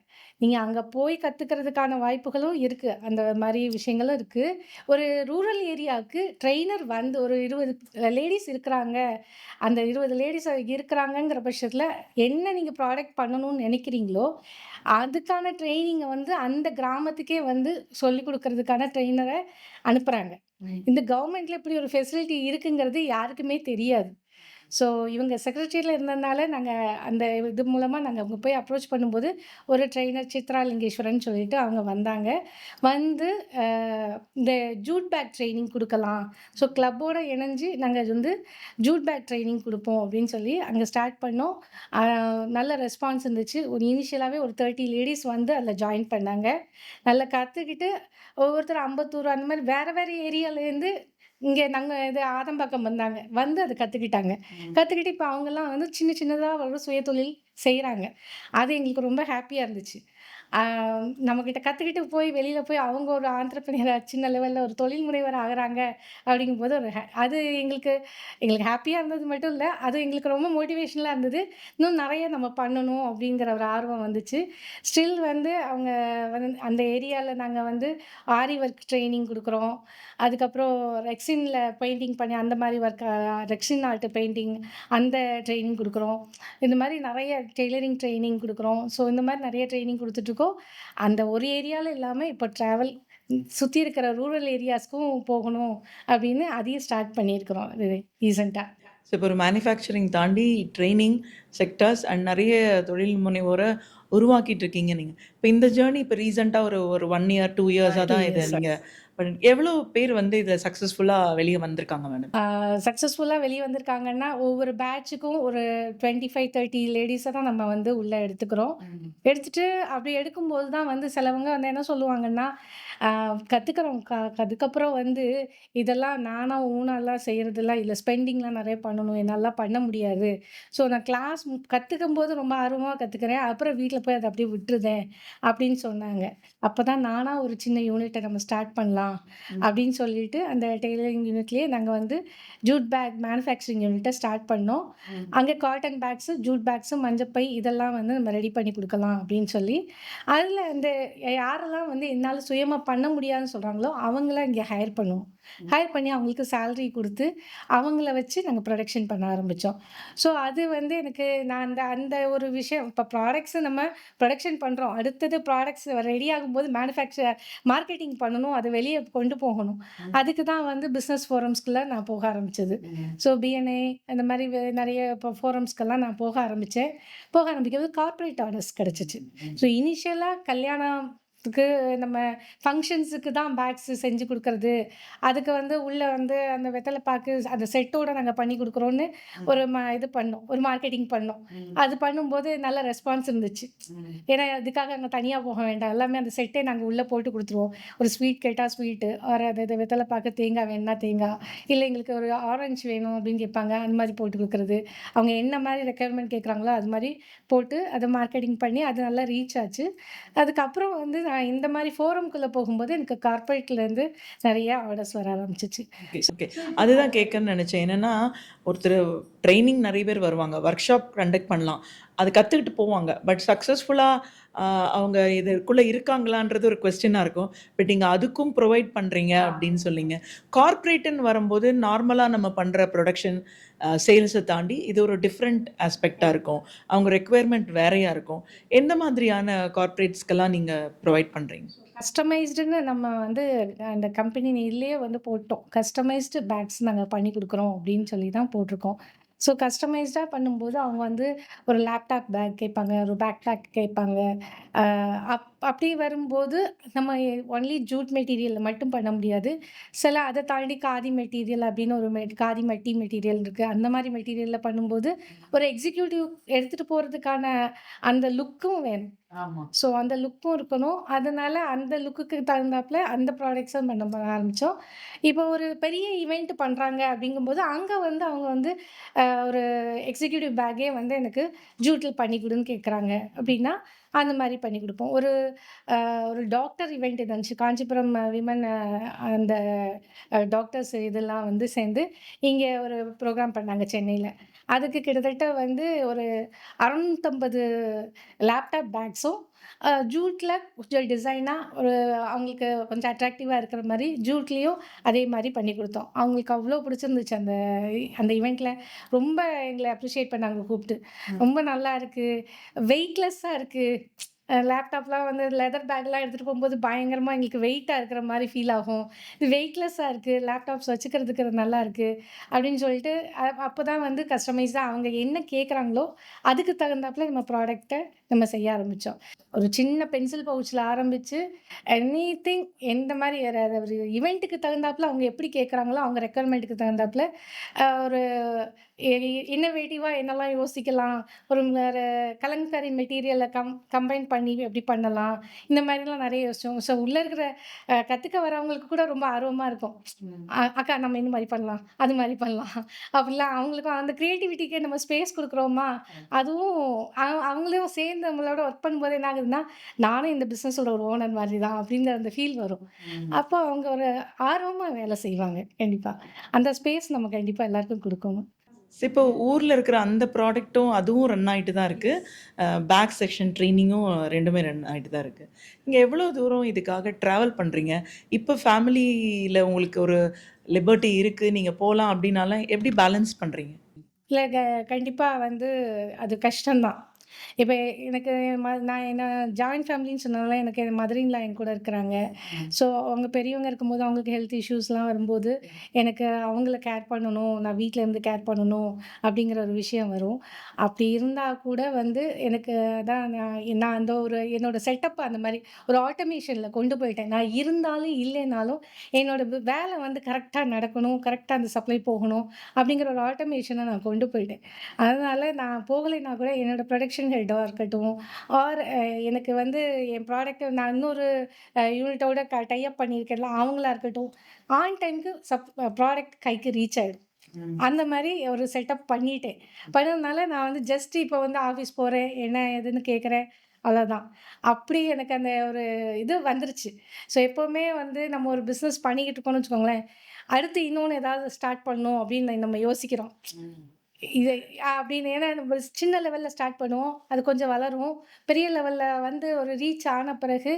நீங்க அங்க போய் கத்துக்கிறதுக்கான வாய்ப்புகளும் இருக்கு. அந்த மாரி விஷயங்களும் இருக்கு. ஒரு ரூரல் ஏரியாவுக்கு ட்ரெய்னர் வந்து ஒரு 20 லேடீஸ் இருக்கிறாங்க. அந்த 20 லேடீஸ் இருக்கிறாங்கங்கிற பட்சத்தில, என்ன நீங்க ப்ராடக்ட் பண்ணணும்னு நெனைக்கிறீங்களோ, அதுக்கான ட்ரெய்னிங்க வந்து அந்த கிராமத்துக்கே வந்து சொல்லிக் குடுக்கறதுக்கான ட்ரெய்னர அனுப்புறாங்க. இந்த கவர்மெண்ட்ல இப்படி ஒரு ஃபெசிலிட்டி இருக்குங்கிறது யாருக்குமே தெரியாது. ஸோ இவங்க செக்ரட்டரியில இருந்ததுனால, நாங்க அந்த இது மூலமா நாங்க அங்க போய் அப்ரோச் பண்ணும்போது, ஒரு ட்ரெய்னர் சித்ரா லிங்கேஸ்வரன் சொல்லிட்டு அவங்க வந்தாங்க. வந்து அ இந்த ஜூட் பேக் ட்ரெய்னிங் குடுக்கலாம். ஸோ கிளப்போட இணைஞ்சு நாங்க வந்து ஜூட் பேக் ட்ரெய்னிங் குடுப்போம் அப்படின்னு சொல்லி அங்க ஸ்டார்ட் பண்ணோம். அ நல்ல ரெஸ்பான்ஸ் இருந்துச்சு. ஒரு இனிஷியலாவே ஒரு 30 லேடீஸ் வந்து அதில ஜாயின் பண்ணாங்க. நல்லா கத்துக்கிட்டு ஒவ்வொருத்தர் அம்பத்தூர் அந்த மாரி வேற வேற ஏரியாலேருந்து இங்க நாங்க இது ஆதம்பாக்கம் வந்தாங்க. வந்து அத கத்துக்கிட்டாங்க. கத்துக்கிட்டு இப்ப அவங்கலாம் வந்து சின்ன சின்னதா ஒரு சுயதொழில் செய்றாங்க. அது எங்களுக்கு ரொம்ப ஹேப்பியா இருந்துச்சு. ஆ நம்மகிட்ட கத்துக்கிட்டு வெளியில போய் அவங்க ஒரு ஆண்டர்பிரினியரா சின்ன லெவல்ல ஒரு தொழில் முனைவர் ஆகுறாங்க அப்படிங்கும்போது ஒரு அது எங்களுக்கு எங்களுக்கு ஹேப்பியா இருந்தது மட்டும் இல்ல, அது எங்களுக்கு ரொம்ப மோட்டிவேஷனலா இருந்தது. இன்னும் நெறைய நம்ம பண்ணணும் அப்படிங்கிற ஒரு ஆர்வம் வந்துச்சு. ஸ்டில் வந்து அவங்க வந்து அந்த ஏரியால நாங்க வந்து ஆரி ஒர்க் ட்ரெய்னிங் குடுக்குறோம். அதுக்கப்புறம் ரெக்சின்ல பெயிண்டிங் பண்ணி அந்த மாரி ஒர்க் ரெக்சின் ஆர்ட் பெயிண்டிங் அந்த ட்ரெய்னிங் குடுக்குறோம். இந்த மாரி நெறைய டெய்லரிங் ட்ரெய்னிங் குடுக்குறோம். ஸோ இந்த மாரி நெறைய ட்ரெய்னிங் குடுத்துட்டுருக்கோம். அந்த ஒரு ஏரியால இல்லாம இப்போ ட்ராவல் சுத்தி இருக்கிற ரூரல் ஏரியாஸ்க்கும் போகணும் அப்படின்னு அதையும் ஸ்டார்ட் பண்ணியிருக்கிறோம் ரீசென்ட்டா. ஸோ இப்போ ஒரு மேனுஃபேக்சரிங் தாண்டி ட்ரெய்னிங் செக்டார்ஸ் அண்ட் நெறைய தொழில் முனைவோர உருவாக்கிட்டு இருக்கீங்க நீங்க. இப்ப இந்த ஜர்னி இப்ப ரீசென்ட்டா ஒரு ஒரு 1 இயர், 2 இயர்ஸா 2 தான் இத இயர்ஸ். நீங்க பட் எவ்வளோ பேர் வந்து இதில சக்ஸஸ்ஃபுல்லா வெளிய வந்திருக்காங்க மேடம்? சக்ஸஸ்ஃபுல்லாக வெளியே வந்திருக்காங்கன்னா ஒவ்வொரு பேட்சுக்கும் ஒரு 25-30 லேடிஸை தான் நம்ம வந்து உள்ளே எடுத்துக்கிறோம். எடுத்துட்டு அப்படி எடுக்கும்போது தான் வந்து சிலவங்க வந்து என்ன சொல்லுவாங்கன்னா, கற்றுக்கிறோம் அதுக்கப்புறம் வந்து இதெல்லாம் நானா ஓனாலாம் செய்கிறதெல்லாம் இல்லை, ஸ்பெண்டிங்லாம் நிறைய பண்ணணும், என்னாலாம் பண்ண முடியாது. ஸோ நான் கிளாஸ் கற்றுக்கும்போது ரொம்ப ஆர்வமாக கற்றுக்கிறேன், அப்புறம் வீட்டில் போய் அதை அப்படியே விட்டுருதேன் அப்படின்னு சொன்னாங்க. அப்போ தான் நானா ஒரு சின்ன யூனிட்டை நம்ம ஸ்டார்ட் பண்ணலாம் அப்படின்னு சொல்லிட்டு அந்த டெய்லரிங் யூனிட்லேயே நாங்கள் வந்து ஜூட் பேக் மேனுஃபேக்சரிங் யூனிட்ட ஸ்டார்ட் பண்ணோம். அங்கே காட்டன் பேக்ஸு, ஜூட் பேக்ஸு, மஞ்சப்பை இதெல்லாம் வந்து நம்ம ரெடி பண்ணி குடுக்கலாம் அப்படின்னு சொல்லி, அதில இந்த யாரெல்லாம் வந்து என்னால சுயமா பண்ண முடியாதுன்னு சொல்றாங்களோ, அவங்கள இங்க ஹையர் பண்ணுவோம். ஹையர் பண்ணி அவங்களுக்கு சேலரி குடுத்து, அவங்கள வச்சு நாங்க புரொடக்ஷன் பண்ண ஆரம்பிச்சோம். ஸோ அது வந்து எனக்கு நான் அந்த அந்த ஒரு விஷயம் இப்ப ப்ராடக்ட்ஸ் நம்ம புரொடக்ஷன் பண்றோம். அடுத்தது ப்ராடக்ட்ஸ் ரெடி ஆகும்போது மார்க்கெட்டிங் பண்ணணும். அத வெளிய கொண்டு போகணும். அதுக்கு தான் வந்து பிசினஸ் ஃபோரம்ஸ்க்குள்ள நான் போக ஆரம்பிச்சது. ஸோ பிஎன்ஐ அந்த மாரி நெறைய இப்போ ஃபோரம்ஸ்க்கெல்லாம் நான் போக ஆரம்பிச்சேன். போக ஆரம்பிக்கும்போது கார்ப்பரேட் ஆர்டர்ஸ் கிடைச்சுச்சு. ஸோ இனிஷியலா கல்யாணத்துக்கு நம்ம ஃபங்ஷன்ஸுக்கு தான் பேக்ஸ் செஞ்சு குடுக்கறது. அதுக்கு வந்து உள்ள வந்து அந்த வெத்தல பாக்கு அந்த செட்டோட நாங்க பண்ணி குடுக்குறோம்னு ஒரு இது பண்ணோம். ஒரு மார்க்கெட்டிங் பண்ணோம். அது பண்ணும்போது நல்ல ரெஸ்பான்ஸ் இருந்துச்சு. ஏன்னா அதுக்காக அங்க தனியா போக வேண்டாம். எல்லாமே அந்த செட்டே நாங்க உள்ள போட்டு குடுத்துருவோம். ஒரு ஸ்வீட் கேட்டா ஸ்வீட்டு, ஒரு அது வெத்தல பாக்கு, தேங்காய் வேணுனா தேங்காய், இல்ல எங்களுக்கு ஒரு ஆரஞ்சு வேணும் அப்படின்னு கேட்பாங்க. அந்த மாரி போட்டு குடுக்குறது. அவங்க என்ன மாரி ரெக்யர்மென்ட் கேட்குறாங்களோ, அது மாரி போட்டு அத மார்க்கெட்டிங் பண்ணி அது நல்லா ரீச் ஆச்சு. அதுக்கப்புறம் வந்து நான் இந்த மாரி ஃபோரம்குள்ள போகும்போது எனக்கு கார்ப்பரேட்லேருந்து நெறைய ஆர்டர்ஸ் வர ஆரம்பிச்சுச்சு. Okay, okay. அதுதான் கேட்கன்னு நெனச்சேன். என்னன்னா, ஒருத்தரு ட்ரெய்னிங் நெறைய பேர் வருவாங்க. ஒர்க் ஷாப் கண்டக்ட் பண்ணலாம். அது கத்துக்கிட்டு போவாங்க. பட் சக்சஸ்ஃபுல்லா அவங்க இதுக்குள்ள இருக்காங்களான்றது ஒரு கொஸ்டினா இருக்கும். பட் நீங்க அதுக்கும் ப்ரொவைட் பண்றீங்க அப்படின்னு சொன்னீங்க. கார்ப்பரேட்ன்னு வரும்போது நார்மலா நம்ம பண்ற புரொடக்ஷன், சேல்ஸ தாண்டி இது ஒரு டிஃபரண்ட் ஆஸ்பெக்ட்டா இருக்கும். அவங்க ரெக்வயர்மென்ட் வேறையா இருக்கும். எந்த மாதிரியான கார்ப்பரேட்ஸ்க்கெல்லாம் நீங்க ப்ரொவைட் பண்றீங்க? கஸ்டமைஸ்டுன்னு நம்ம வந்து அந்த கம்பெனி நேம்லயே வந்து போட்டோம். கஸ்டமைஸ்டு பேக்ஸ் நாங்க பண்ணி குடுக்குறோம் அப்படின்னு சொல்லி தான் போட்டிருக்கோம். ஸோ கஸ்டமைஸ்டா பண்ணும்போது அவங்க வந்து ஒரு லேப்டாப் பேக் கேட்பாங்க, ஒரு பேக் பேக் கேட்பாங்க. அ அப்படி வரும்போது நம்ம ஒன்லி ஜூட் மெட்டீரியல்ல மட்டும் பண்ண முடியாது. சில அத தாண்டி காதி மெட்டீரியல் அப்படின்னு ஒரு காதி மட்டி மெட்டீரியல் இருக்கு. அந்த மாரி மெட்டீரியல்ல பண்ணும்போது ஒரு எக்ஸிக்யூட்டிவ் எடுத்துட்டு போறதுக்கான அந்த லுக்கும் வேணும். ஆமா. ஸோ அந்த லுக்கும் இருக்கணும். அதனால அந்த லுக்குக்கு தகுந்தாப்புல அந்த ப்ராடக்ட்ஸும் பண்ண ஆரம்பிச்சோம். இப்போ ஒரு பெரிய ஈவென்ட் பண்றாங்க அப்படிங்கும்போது, அங்க வந்து அவங்க வந்து ஒரு எக்ஸிக்யூட்டிவ் பேக்கே வந்து எனக்கு ஜூட்ல பண்ணி குடுன்னு கேட்குறாங்க அப்படின்னா, அந்த மாரி பண்ணி குடுப்போம். ஒரு டாக்டர் ஈவென்ட் இருந்துச்சு. காஞ்சிபுரம் விமன் அந்த டாக்டர்ஸ் இதெல்லாம் வந்து சேர்ந்து இங்க ஒரு ப்ரோகிராம் பண்ணாங்க சென்னையில. அதுக்கு கிட்டத்தட்ட வந்து ஒரு 650 லேப்டாப் பேக்ஸும் ஜூட்ல கொஞ்சம் டிசைனா ஒரு அவங்களுக்கு கொஞ்சம் அட்ராக்டிவா இருக்கிற மாரி ஜூட்லயும் அதே மாரி பண்ணி குடுத்தோம். அவங்களுக்கு அவ்ளோ பிடிச்சிருந்துச்சு அந்த அந்த ஈவென்ட்ல. ரொம்ப எங்கள அப்ரிஷியேட் பண்ணாங்க கூப்ட்டு. ரொம்ப நல்லா இருக்கு. வெயிட்லெஸ்ஸா இருக்கு. லேப்டாப்லாம் வந்து லெதர் பேக்லாம் எடுத்துட்டு போம்போது பயங்கரமா எங்களுக்கு வெயிட்டா இருக்கிற மாரி ஃபீல் ஆகும். இது வெயிட்லெஸ்ஸா இருக்கு. லேப்டாப்ஸ் வச்சுக்கிறதுக்கு இது நல்லா இருக்கு. அப்படின்னு சொல்லிட்டு அப்பதான் வந்து கஸ்டமைஸ்டா அவங்க என்ன கேட்குறாங்களோ, அதுக்கு தகுந்தாப்புல நம்ம ப்ராடக்ட்ட நம்ம செய்ய ஆரம்பிச்சோம். ஒரு சின்ன பென்சில் பவுச்ல ஆரம்பிச்சு, எனிதிங் எந்த மாரி ஒரு ஈவென்ட்க்கு தகுந்தாப்புல அவங்க எப்படி கேட்குறாங்களோ, அவங்க ரெக்யர்மென்ட்க்கு தகுந்தாப்புல ஒரு இன்னோவேட்டிவா என்னலாம் யோசிக்கலாம். ஒரு கலம்கரி மெட்டீரியல கம்பைன் பண்ணி எப்படி பண்ணலாம்? இந்த மாரிலாம் நெறைய யோசிச்சோம். ஸோ உள்ள இருக்கிற கத்துக்க வரவங்களுக்கு கூட ரொம்ப ஆர்வமா இருக்கும். அக்கா நம்ம இந்த மாரி பண்ணலாம். அது மாரி பண்ணலாம். அப்படிலாம் அவங்களுக்கும் அந்த கிரியேட்டிவிட்டிக்கு நம்ம ஸ்பேஸ் குடுக்குறோமா, அதுவும் அவங்களும் சேர்ந்து நம்மளோட ஒர்க் பண்ணும்போது என்ன ஆகுதுன்னா, நானும் இந்த பிசினஸோட ஒரு ஓனர் மாரி தான் அப்படிங்கிற அந்த ஃபீல் வரும். அப்போ அவங்க ஒரு ஆர்வமா வேலை செய்வாங்க. கண்டிப்பா. அந்த ஸ்பேஸ் நம்ம கண்டிப்பா எல்லாருக்கும் குடுக்கணும். இப்போ ஊர்ல இருக்கிற அந்த ப்ராடக்ட்டும் அதுவும் ரன் ஆயிட்டு தான் இருக்கு. பேக் செக்ஷன் ட்ரெய்னிங்கும் 2மே ரன் ஆயிட்டு தான் இருக்கு. நீங்க எவ்வளோ தூரம் இதுக்காக ட்ராவல் பண்றீங்க? இப்ப ஃபேமிலில உங்களுக்கு ஒரு லிபர்ட்டி இருக்கு. நீங்க போலாம் அப்டின்னாலும் எப்படி பேலன்ஸ் பண்றீங்க? இல்ல கண்டிப்பா வந்து அது கஷ்டம் தான். இப்ப எனக்கு நான் என்ன ஜாயிண்ட் ஃபேமிலின்னு சொன்னனால எனக்கு என் மதர் இன் லா என் கூட இருக்கிறாங்க. ஸோ அவங்க பெரியவங்க இருக்கும்போது அவங்களுக்கு ஹெல்த் இஷ்யூஸ்லாம் வரும்போது, எனக்கு அவங்கள கேர் பண்ணணும், நான் வீட்ல இருந்து கேர் பண்ணணும் அப்படிங்கிற ஒரு விஷயம் வரும். அப்படி இருந்தா கூட வந்து எனக்கு அதான் நான் அந்த ஒரு என்னோட செட்டப் அந்த மாரி ஒரு ஆட்டோமேஷன்ல கொண்டு போயிட்டேன். நான் இருந்தாலும், இல்லைனாலும் என்னோட வேலை வந்து கரெக்ட்டா நடக்கணும், கரெக்ட்டா அந்த சப்ளை போகணும் அப்படிங்கிற ஒரு ஆட்டோமேஷன நான் கொண்டு போயிட்டேன். அதனால நான் போகலைன்னா கூட என்னோட ப்ரொடக்ஷன் ஹெட்டா இருக்கட்டும், ஆர் எனக்கு வந்து என் ப்ராடக்ட்ட நான் இன்னொரு யூனிட்டோட டை அப் பண்ணியிருக்கேன்ல, அவங்களா இருக்கட்டும், ஆன் டைம்க்கு ப்ராடக்ட் கைக்கு ரீச் ஆயிடும். அந்த மாரி ஒரு செட்டப் பண்ணிட்டேன். பண்ணதுனால நான் வந்து ஜஸ்ட் இப்போ வந்து ஆஃபீஸ் போறேன், என்ன ஏதுன்னு கேட்குறேன், அவ்வளோதான். அப்படி எனக்கு அந்த ஒரு இது வந்துருச்சு. ஸோ எப்பவுமே வந்து நம்ம ஒரு பிசினஸ் பண்ணிக்கிட்டு இருக்கோம்னு வச்சுக்கோங்களேன், அடுத்து இன்னொன்னு ஏதாவது ஸ்டார்ட் பண்ணணும் அப்படின்னு நம்ம யோசிக்கிறோம். இது அப்படின்னு ஏன்னா நம்ம சின்ன லெவல்ல ஸ்டார்ட் பண்ணுவோம். அது கொஞ்சம் வளரும். பெரிய லெவல்ல வந்து ஒரு ரீச் ஆன பிறகு,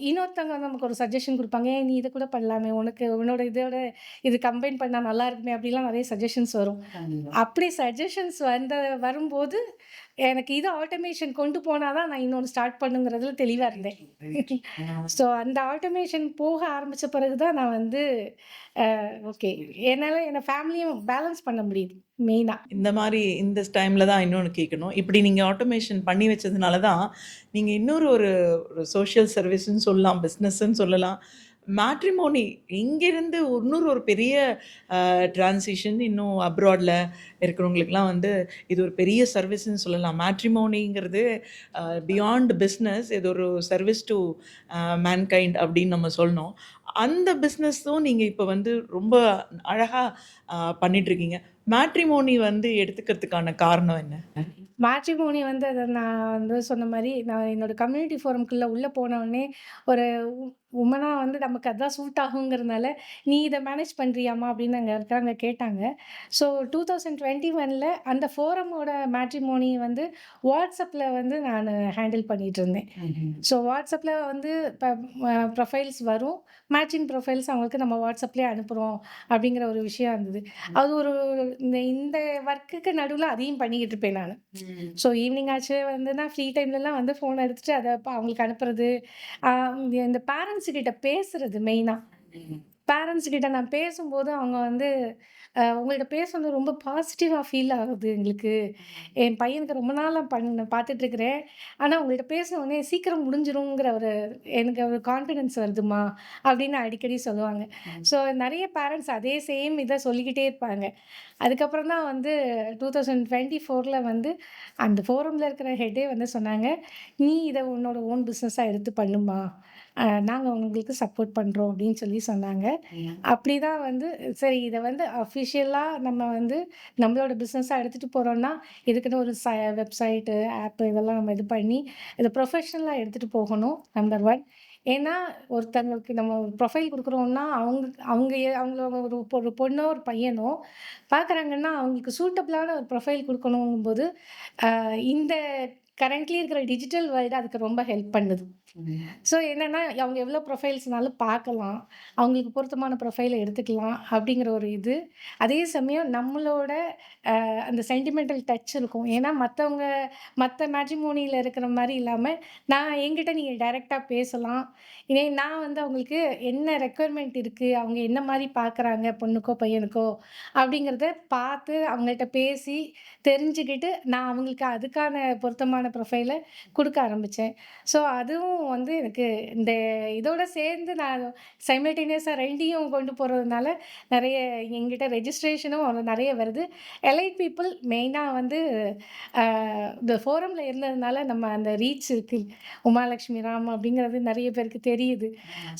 இன்னொருத்தவங்க வந்து நமக்கு ஒரு சஜஷன் குடுப்பாங்க. "ஏன் நீ இத கூட பண்ணலாமே! உனக்கு உன்னோட இதோட இது கம்பைன் பண்ணா நல்லா இருக்குமே!" அப்படிலாம் நெறைய சஜஷன்ஸ் வரும். அப்படி சஜஷன்ஸ் வரும்போது, எனக்கு இது ஆட்டோமேஷன் கொண்டு போனா தான் நான் இன்னொன்னு ஸ்டார்ட் பண்ணுங்கிறதுல தெளிவா இருந்தேன். ஸோ அந்த ஆட்டோமேஷன் போக ஆரம்பிச்ச பிறகு தான் நான் வந்து ஓகே. என்னால என் ஃபேமிலியும் பேலன்ஸ் பண்ண முடியுது மெயினா. இந்த மாரி இந்த டைம்ல தான் இன்னொன்னு கேட்கணும். இப்படி நீங்க ஆட்டோமேஷன் பண்ணி வச்சதுனால தான், நீங்க இன்னொரு ஒரு ஒரு சோஷியல் சர்வீஸ்ன்னு சொல்லலாம், பிசினஸ்ன்னு சொல்லலாம். மேட்ரிமோனி இங்கிருந்து இன்னொரு ஒரு பெரிய ட்ரான்சிஷன் இன்னும் அப்ராட்ல இருக்கிறவங்களுக்குலாம் வந்து இது ஒரு பெரிய சர்வீஸ்ன்னு சொல்லலாம். மேட்ரிமோனிங்கிறது பியாண்ட் பிஸ்னஸ். இது ஒரு சர்வீஸ் டு மேன்கைண்ட் அப்படின்னு நம்ம சொல்லணும். அந்த பிஸ்னஸும் நீங்க இப்ப வந்து ரொம்ப அழகா பண்ணிட்டுருக்கீங்க. மேட்ரிமோனி வந்து எடுத்துக்கிறதுக்கான காரணம் என்ன? மேட்ரிமோனி வந்து அத நான் வந்து சொன்ன மாரி, நான் என்னோட கம்யூனிட்டி ஃபோரம்க்குள்ள உள்ள போனவுனே, ஒரு உமனா வந்து நமக்கு அதான் சூட் ஆகுங்கிறதுனால, "நீ இத மேனேஜ் பண்றியாம்மா?" அப்படின்னு அங்க இருக்கிறவங்க கேட்டாங்க. ஸோ 2021ல அந்த ஃபோரமோட மேட்ரிமோனி வந்து WhatsAppல வந்து நானு ஹேண்டில் பண்ணிட்டுருந்தேன். ஸோ WhatsAppல வந்து இப்ப ப்ரொஃபைல்ஸ் வரும். மேட்சிங் ப்ரொஃபைல்ஸ் அவங்களுக்கு நம்ம WhatsAppலயே அனுப்புறோம் அப்படிங்கிற ஒரு விஷயம் இருந்தது. அது ஒரு இந்த இந்த ஒர்க்குக்கு நடுவுல அதையும் பண்ணிக்கிட்டு இருப்பேன் நானு. ஸோ ஈவினிங் ஆச்சு வந்துன்னா ஃப்ரீ டைம்லலாம் வந்து ஃபோன் எடுத்துட்டு அத அவங்களுக்கு அனுப்புறது. ஆ இந்த பேரண்ட்ஸ் கிட்ட பேசுறது மெயினா. பேரண்ட்ஸ் கிட்ட நான் பேசும்போது அவங்க வந்து, உங்கள்ட்ட பேசுனது ரொம்ப பாசிட்டிவா ஃபீல் ஆகுது எங்களுக்கு. என் பையனுக்கு ரொம்ப நாளா பார்த்துட்டுருக்கிறேன். ஆனா உங்கள்ட்ட பேசின உடனே சீக்கிரம் முடிஞ்சிருங்கிற ஒரு எனக்கு ஒரு கான்ஃபிடன்ஸ் வருதும்மா, அப்படின்னு அடிக்கடி சொல்லுவாங்க. ஸோ நெறைய பேரண்ட்ஸ் அதே சேம் இத சொல்லிக்கிட்டே இருப்பாங்க. அதுக்கப்புறம் தான் வந்து 2024ல வந்து அந்த ஃபோரம்ல இருக்கிற ஹெட்டே வந்து சொன்னாங்க, "நீ இத உன்னோட ஓன் பிசினஸா எடுத்து பண்ணுமா. நாங்க உங்களுக்கு சப்போர்ட் பண்றோம்." அப்படின்னு சொல்லி சொன்னாங்க. அப்படிதான் வந்து சரி இத வந்து அஃபிஷியலா நம்ம வந்து நம்மளோட பிசினஸா எடுத்துட்டு போறோம்னா, இதுக்குன்னு ஒரு வெப்சைட்டு, ஆப் இதெல்லாம் நம்ம இது பண்ணி, இத ப்ரொஃபஷனலா எடுத்துட்டு போகணும். நம்பர் 1. ஏன்னா, ஒருத்தங்களுக்கு நம்ம ஒரு ப்ரொஃபைல் குடுக்குறோம்னா, அவங்க அவங்க அவங்கள ஒரு பொண்ணோ, ஒரு பையனோ பார்க்குறாங்கன்னா, அவங்களுக்கு சூட்டபிளான ஒரு ப்ரொஃபைல் குடுக்கணுங்கும்போது, இந்த கரண்ட்லி இருக்கிற டிஜிட்டல் வேர்ல்டு அதுக்கு ரொம்ப ஹெல்ப் பண்ணுது. ஸோ என்னன்னா, அவங்க எவ்வளோ ப்ரொஃபைல்ஸ்னாலும் பார்க்கலாம். அவங்களுக்கு பொருத்தமான ப்ரொஃபைல எடுத்துக்கலாம் அப்படிங்கிற ஒரு இது. அதே சமயம் நம்மளோட அந்த சென்டிமெண்டல் டச் இருக்கும். ஏன்னா மத்த மேட்ரிமோனில இருக்கிற மாரி இல்லாம, நான் என்கிட்ட நீங்க டைரக்ட்டா பேசலாம். இதே நான் வந்து அவங்களுக்கு என்ன ரெக்யர்மென்ட் இருக்கு, அவங்க என்ன மாரி பார்க்குறாங்க பொண்ணுக்கோ, பையனுக்கோ அப்படிங்கிறத பார்த்து அவங்கள்ட்ட பேசி தெரிஞ்சுக்கிட்டு, நான் அவங்களுக்கு அதுக்கான பொருத்தமான ப்ரொஃபைல குடுக்க ஆரம்பிச்சேன். ஸோ அதுவும் வந்து எனக்கு இந்த இதோட சேர்ந்து நான் சைமல்டேனியஸா 2யும் கொண்டு போறதுனால, நெறைய என்கிட்ட ரெஜிஸ்ட்ரேஷனும் நெறைய வருது. எலைட் பீப்பிள் மெயினா வந்து அ இந்த ஃபோரம்ல இருந்ததுனால நம்ம அந்த ரீச் இருக்கு. உமாலட்சுமி ராம் அப்படிங்கிறது நெறைய பேருக்கு தெரியுது.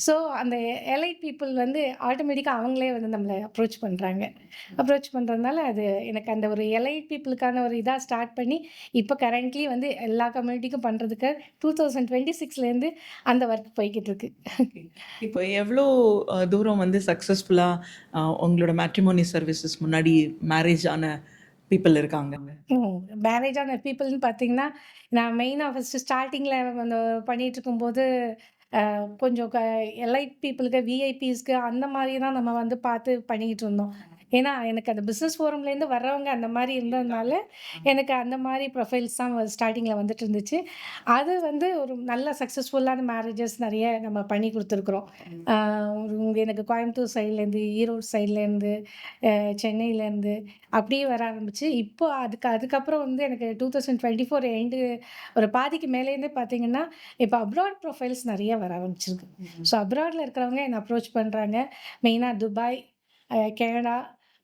ஸோ அந்த எலைட் பீப்பிள் வந்து ஆட்டோமேட்டிக்கா அவங்களே வந்து நம்மள அப்ரோச் பண்றாங்க. அப்ரோச் பண்றதுனால அது எனக்கு அந்த ஒரு எலைட் பீப்பிளுக்கான ஒரு இதா ஸ்டார்ட் பண்ணி, இப்ப கரண்ட்லி வந்து எல்லா கம்யூனிட்டிக்கும் பண்றதுக்கு 2026லேருந்து அந்த ஒர்க் போய்க்கிட்டு இருக்கு. இப்போ எவ்ளோ தூரம் வந்து சக்சஸ்ஃபுல்லா உங்களோட மேட்ரிமோனி சர்வீசஸ் முன்னாடி மேரேஜ் ஆன பீப்பிள் இருக்காங்க? ம். மேரேஜ் ஆன பீப்பிள்ன்னு பார்த்தீங்கன்னா, நான் மெயினா ஃபர்ஸ்ட்டு ஸ்டார்ட்டிங்ல அந்த பண்ணிட்டுருக்கும்போது, கொஞ்சம் எலைட் பீப்பிளுக்கு, விஐபிஸ்க்கு அந்த மாரி தான் நம்ம வந்து பார்த்து பண்ணிக்கிட்டு இருந்தோம். ஏன்னா, எனக்கு அந்த பிசினஸ் ஃபோரம்லேருந்து வர்றவங்க அந்த மாரி இருந்ததுனால, எனக்கு அந்த மாரி ப்ரொஃபைல்ஸ் தான் ஸ்டார்ட்டிங்கில வந்துட்டு இருந்துச்சு. அது வந்து ஒரு நல்ல சக்சஸ்ஃபுல்லான மேரேஜஸ் நெறைய நம்ம பண்ணி குடுத்துருக்குறோம். ஆ ஒரு எனக்கு கோயம்புத்தூர் சைட்லேருந்து, ஈரோடு சைட்லேருந்து, சென்னையிலேருந்து அப்படியே வர ஆரம்பிச்சு, இப்போ அதுக்கப்புறம் வந்து எனக்கு 2024 எண்டு ஒரு பாதிக்கு மேலேருந்தே பார்த்தீங்கன்னா, இப்போ அப்ராட் ப்ரொஃபைல்ஸ் நெறைய வர ஆரம்பிச்சிருக்கு. ஸோ அப்ராட்ல இருக்கிறவங்க என்ன அப்ரோச் பண்றாங்க. மெயினா துபாய், கனடா,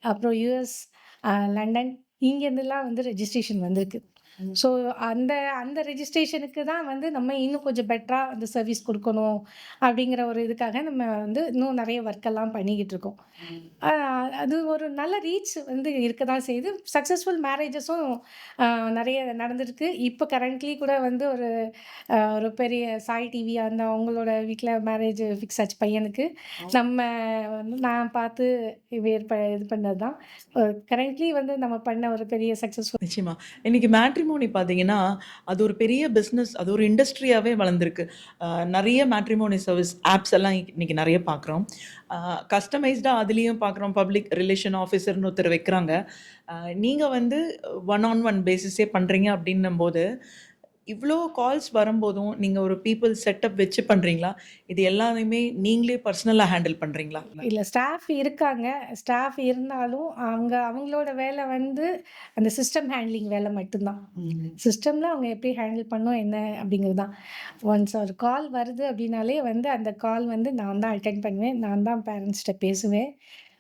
அப்புறம் யுஎஸ், லண்டன் இங்கேருந்துலாம் வந்து ரெஜிஸ்ட்ரேஷன் வந்திருக்கு. ஸோ அந்த அந்த ரெஜிஸ்ட்ரேஷனுக்கு தான் வந்து நம்ம இன்னும் கொஞ்சம் பெட்டரா அந்த சர்வீஸ் குடுக்கணும், அப்படிங்கிற ஒரு இதுக்காக நம்ம வந்து இன்னும் நெறைய ஒர்க்கெல்லாம் பண்ணிக்கிட்டு இருக்கோம். அ அது ஒரு நல்ல ரீச் வந்து இருக்க தான் செய்யுது. சக்சஸ்ஃபுல் மேரேஜஸும் அ நெறைய நடந்திருக்கு. இப்போ கரண்ட்லி கூட வந்து ஒரு பெரிய சாய் டிவி அந்த அவங்களோட வீட்ல மேரேஜ் ஃபிக்ஸ் ஆச்சு பையனுக்கு. நம்ம நான் பார்த்து இது பண்ணது தான். கரண்ட்லி வந்து நம்ம பண்ண ஒரு பெரிய சக்சஸ்ஃபுல். நிச்சயமா. இன்னைக்கு மேட்ரிமோனி பார்த்தீங்கன்னா, அது ஒரு பெரிய பிசினஸ், அது ஒரு இண்டஸ்ட்ரியாவே வளர்ந்திருக்கு. அ நெறைய மேட்ரிமோனி சர்வீஸ் ஆப்ஸ் எல்லாம் இன்னைக்கு நெறைய பார்க்குறோம். அ கஸ்டமைஸ்டா அதிலயும் பார்க்குறோம். பப்ளிக் ரிலேஷன் ஆஃபீசர்ன்னு ஒருத்தர் வைக்கிறாங்க. அ நீங்க வந்து ஒன் ஆன் ஒன் பேசிஸே பண்றீங்க அப்டின்னும்போது, இவ்ளோ கால்ஸ் வரும்போதும், நீங்க ஒரு பீப்பிள் செட்டப் வச்சு பண்றீங்களா? இது எல்லாத்தையுமே நீங்களே பர்சனலா ஹேண்டில் பண்றீங்களா? இல்ல ஸ்டாஃப் இருக்காங்க. ஸ்டாஃப் இருந்தாலும் அவங்களோட வேலை வந்து அந்த சிஸ்டம் ஹேண்ட்லிங் வேலை மட்டும் தான். ம். சிஸ்டம்ல அவங்க எப்படி ஹேண்டில் பண்ணணும் என்ன அப்படிங்கிறது தான். ஒன்ஸ் ஒரு கால் வருது அப்படின்னாலே வந்து அந்த கால் வந்து நான் தான் அட்டெண்ட் பண்ணுவேன். நான் தான் பேரண்ட்ஸ்ட்ட பேசுவேன்.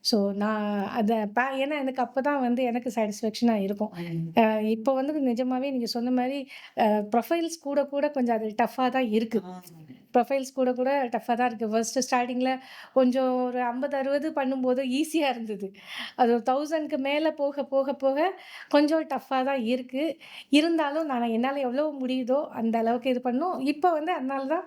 ஸோ நான் அத ஏன்னா எனக்கு அப்பதான் வந்து எனக்கு சாட்டிஸ்ஃபேக்ஷனா இருக்கும். ம். அ இப்போ வந்து நிஜமாவே நீங்க சொன்ன மாரி ப்ரொஃபைல்ஸ் கூட கூட கொஞ்சம் அது டஃப்பா தான் இருக்கு. ஆ. ப்ரொஃபைல்ஸ் கூட கூட டஃப்பா தான் இருக்கு. ஃபர்ஸ்ட்டு ஸ்டார்ட்டிங்கில கொஞ்சம் ஒரு 50, 60 பண்ணும்போது ஈஸியா இருந்தது. அது ஒரு 1000க்கு மேல போக போக போக கொஞ்சம் டஃப்பா தான் இருக்கு. இருந்தாலும் நான் என்னால எவ்வளோ முடியுதோ அந்த அளவுக்கு இது பண்ணோம். இப்போ வந்து அதனால தான்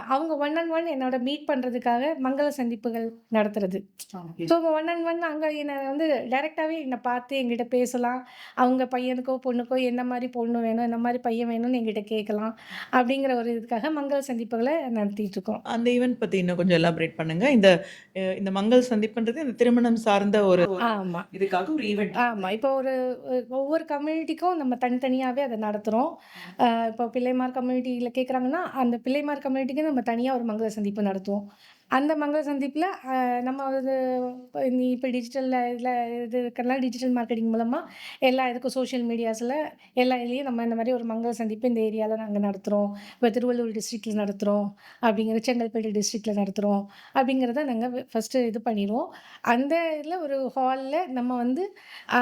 அவங்க ஒன் அண்ட் ஒன் என்னோட மீட் பண்றதுக்காக மங்கள சந்திப்புகள் நடத்துறது. Okay. So one and one அங்க என்ன வந்து டைரக்ட்டாவே என்ன பார்த்து என்கிட்ட பேசலாம். அவங்க பையனுக்கோ, பொண்ணுக்கோ என்ன மாரி பொண்ணு வேணும், என்ன மாரி பையன் வேணும்னு என்கிட்ட கேட்கலாம். அப்படிங்கிற ஒரு இதுக்காக மங்கள சந்திப்புகள நடத்திட்டு இருக்கோம். அந்த ஈவென்ட் பத்தி இன்னும் கொஞ்சம் எலாபரேட் பண்ணுங்க. இந்த மங்கள் சந்திப்புன்றது இந்த திருமணம் சார்ந்த ஒரு ஆமா. இதுக்காக ஒரு ஈவென்ட். ஆமா. இப்போ ஒவ்வொரு கம்யூனிட்டிக்கும் நம்ம தனித்தனியாவே அத நடத்துறோம். இப்போ பிள்ளைமார் கம்யூனிட்டில கேட்குறாங்கன்னா, அந்த பிள்ளைமார் கம்யூனிட்டிக்கு நம்ம தனியா ஒரு மங்கள சந்திப்பு நடத்துவோம். அந்த மங்கள சந்திப்புல நம்ம அது நீ இப்ப டிஜிட்டல்ல இது இருக்கறனால டிஜிட்டல் மார்க்கெட்டிங் மூலமா எல்லா இதுக்கும் சோஷியல் மீடியாஸ்ல எல்லா இதுலயும் நம்ம இந்த மாரி ஒரு மங்கள சந்திப்பு இந்த ஏரியால நாங்க நடத்துறோம். இப்ப திருவள்ளூர் டிஸ்ட்ரிக்ட்ல நடத்துறோம். செங்கல்பட்டு டிஸ்ட்ரிக்ட்ல நடத்துறோம். அப்படிங்கிறத நாங்க ஃபர்ஸ்ட்டு இது பண்ணிருவோம். அந்த இதில ஒரு ஹால்ல நம்ம வந்து அ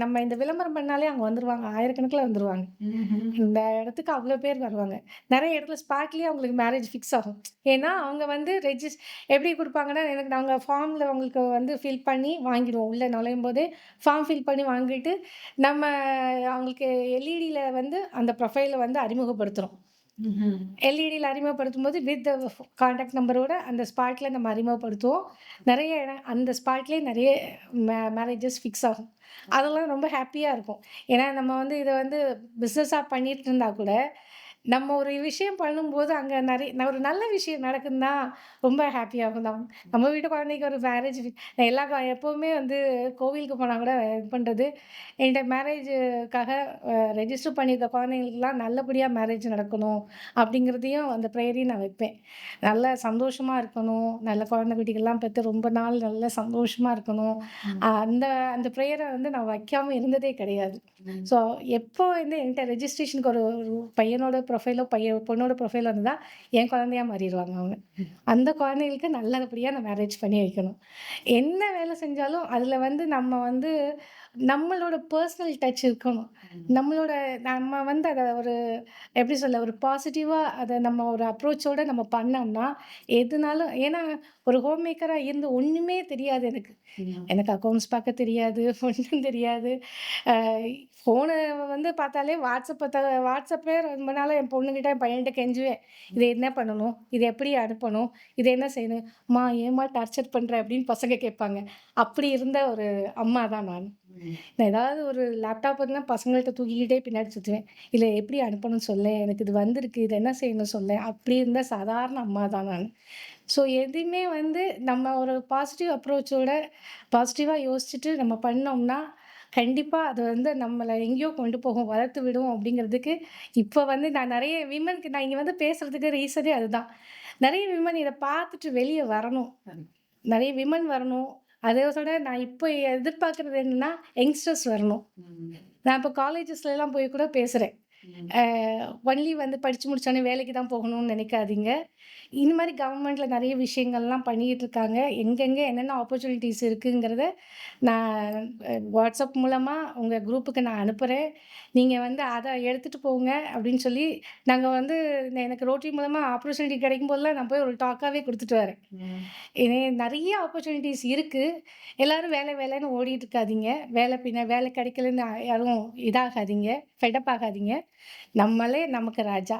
நம்ம இந்த விளம்பரம் பண்ணாலே அங்க வந்துருவாங்க. ஆயிரக்கணக்கில வந்துருவாங்க. ம்ஹ்ம். இந்த இடத்துக்கு அவ்ளோ பேர் வருவாங்க. நெறைய இடத்துல ஸ்பாட்லயே அவங்களுக்கு மேரேஜ் ஃபிக்ஸ் ஆகும். ஏன்னா, அவங்க வந்து எப்படி குடுப்பாங்கன்னா, எனக்கு நாங்க ஃபார்ம்ல அவங்களுக்கு வந்து ஃபில் பண்ணி வாங்கிடுவோம். உள்ள நுழையும்போதே ஃபார்ம் ஃபில் பண்ணி வாங்கிட்டு, நம்ம அவங்களுக்கு எல்இடில வந்து அந்த ப்ரொஃபைல வந்து அறிமுகப்படுத்துறோம். ம்ஹ்ம். எல்இடில அறிமுகப்படுத்தும்போது வித் கான்டாக்ட் நம்பரோட அந்த ஸ்பாட்ல நம்ம அறிமுகப்படுத்துவோம். நெறைய அந்த ஸ்பாட்லயே நெறைய மேரேஜஸ் ஃபிக்ஸ் ஆகும். அதெல்லாம் ரொம்ப ஹேப்பியா இருக்கும். ஏன்னா நம்ம வந்து இத வந்து பிசினஸா பண்ணிட்டு இருந்தா கூட, நம்ம ஒரு விஷயம் பண்ணும்போது அங்க ஒரு நல்ல விஷயம் நடக்குதுன்னா ரொம்ப ஹேப்பியாகும் தான். நம்ம வீட்டு குழந்தைக்கு ஒரு மேரேஜ் நான் எப்பவுமே வந்து கோவிலுக்கு போனா கூட இது பண்றது, என்ட்ட மேரேஜுக்காக ரெஜிஸ்டர் பண்ணியிருக்க குழந்தைங்களுக்குலாம் நல்லபடியா மேரேஜ் நடக்கணும். அப்படிங்கிறதையும் அந்த ப்ரேயரையும் நான் வைப்பேன். நல்லா சந்தோஷமா இருக்கணும். நல்ல குழந்தை குட்டிகள்லாம் பெத்து ரொம்ப நாள் நல்லா சந்தோஷமா இருக்கணும். ம். அந்த அந்த ப்ரேயர வந்து நான் வைக்காம இருந்ததே கிடையாது. ம். ஸோ எப்போ வந்து என்ட்ட ரெஜிஸ்ட்ரேஷனுக்கு ஒரு ஒரு பையனோட ப்ரொஃபைலோ, பொண்ணோட ப்ரொஃபைல் வந்தா, என் குழந்தையா மாறிருவாங்க அவங்க. அந்த குழந்தைகளுக்கு நல்லபடியா நான் மேரேஜ் பண்ணி வைக்கணும். என்ன வேலை செஞ்சாலும் அதில வந்து நம்ம வந்து நம்மளோட பர்சனல் டச் இருக்கணும். நம்ம வந்து அத ஒரு எப்படி சொல்ல ஒரு பாசிட்டிவா அத நம்ம ஒரு அப்ரோச்சோட நம்ம பண்ணோம்னா, எதுனாலும் ஏன்னா ஒரு ஹோம் மேக்கரா இருந்து ஒண்ணுமே தெரியாது எனக்கு. ம். எனக்கு அக்கவுண்ட்ஸ் பார்க்க தெரியாது, ஒண்ணும் தெரியாது. அ ஃபோனு வந்து பார்த்தாலே வாட்ஸ்அப்பே ரொம்ப நாளா என் பொண்ணுகிட்ட, என் பையன்கிட்ட கெஞ்சுவேன். "இத என்ன பண்ணணும்? இத எப்படி அனுப்பணும்? இத என்ன செய்யணும்?" "அம்மா ஏம்மா டார்ச்சர் பண்ற?" அப்படின்னு பசங்க கேட்பாங்க. அப்படி இருந்த ஒரு அம்மா தான் நான். ம். நான் ஏதாவது ஒரு லேப்டாப் இருந்தா பசங்கள்ட்ட தூக்கிக்கிட்டே பின்னாடி சுத்துவேன். "இதில எப்படி அனுப்பணும்னு சொல்லேன். எனக்கு இது வந்திருக்கு. இத என்ன செய்யணும் சொல்லேன்." அப்படி இருந்த சாதாரண அம்மா தான் நானு. ஸோ எதையுமே வந்து நம்ம ஒரு பாசிட்டிவ் அப்ரோச்சோட பாசிட்டிவா யோசிச்சுட்டு நம்ம பண்ணோம்னா, கண்டிப்பா அது வந்து நம்மள எங்கேயோ கொண்டு போகும், வளர்த்து விடும் அப்படிங்கிறதுக்கு இப்ப வந்து நான் நெறைய விமனுக்கு நான் இங்க வந்து பேசுறதுக்கு ரீசனே அதுதான். நெறைய விமன் இத பார்த்துட்டு வெளிய வரணும். நெறைய விமன் வரணும். அதோட நான் இப்போ எதிர்பார்க்கிறது என்னன்னா, யங்ஸ்டர்ஸ் வரணும். நான் இப்போ காலேஜஸ்லலாம் போய் கூட பேசுறேன். ம். ஒன்லி வந்து படிச்சு முடிச்சோனே வேலைக்கு தான் போகணும்னு நினைக்காதீங்க. இந்த மாரி கவர்மெண்ட்ல நெறைய விஷயங்கள்லாம் பண்ணிக்கிட்டு இருக்காங்க. எங்கெங்க என்னென்ன ஆப்பர்ச்சுனிட்டீஸ் இருக்குங்கிறத நான் WhatsApp மூலமா உங்க குரூப்புக்கு நான் அனுப்புறேன். நீங்க வந்து அத எடுத்துட்டு போங்க அப்படின்னு சொல்லி, நாங்க வந்து எனக்கு ரோட்டரி மூலமா ஆப்பர்ச்சுனிட்டி கிடைக்கும்போதெல்லாம் நான் போய் ஒரு டாக்காவே குடுத்துட்டு வரேன். ம். இது நெறைய ஆப்பர்ச்சுனிட்டீஸ் இருக்கு. எல்லாரும் வேலை வேலைன்னு ஓடிட்டு இருக்காதீங்க. வேலை கிடைக்கலன்னு யாரும் இதாகாதீங்க. ஃபெட் ஆகாதீங்க. நம்மளே நமக்கு ராஜா